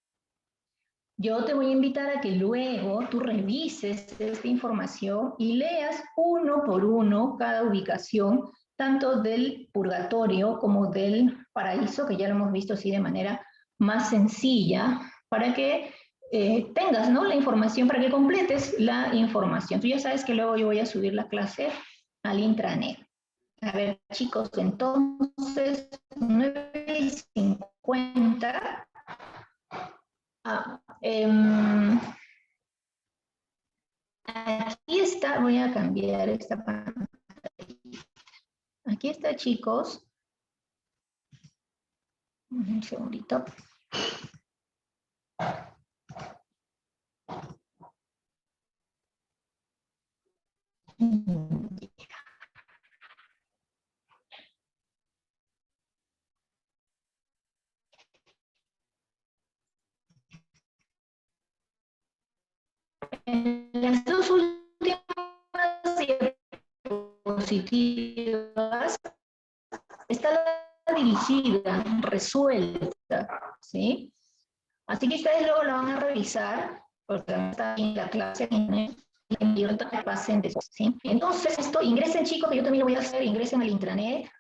Yo te voy a invitar a que luego tú revises esta información y leas uno por uno cada ubicación, tanto del purgatorio como del paraíso, que ya lo hemos visto así de manera más sencilla, para que tengas, ¿no?, la información, para que completes la información. Tú ya sabes que luego yo voy a subir la clase al intranet. A ver, chicos, entonces, 9:50. Aquí está, voy a cambiar esta pantalla. Aquí está, chicos. Un segundito. En las dos últimas diapositivas está la dirigida, resuelta, ¿sí? Así que ustedes luego la van a revisar, porque está en la clase, que pasen después, ¿sí? Entonces, esto, ingresen, chicos, que yo también lo voy a hacer, ingresen al intranet.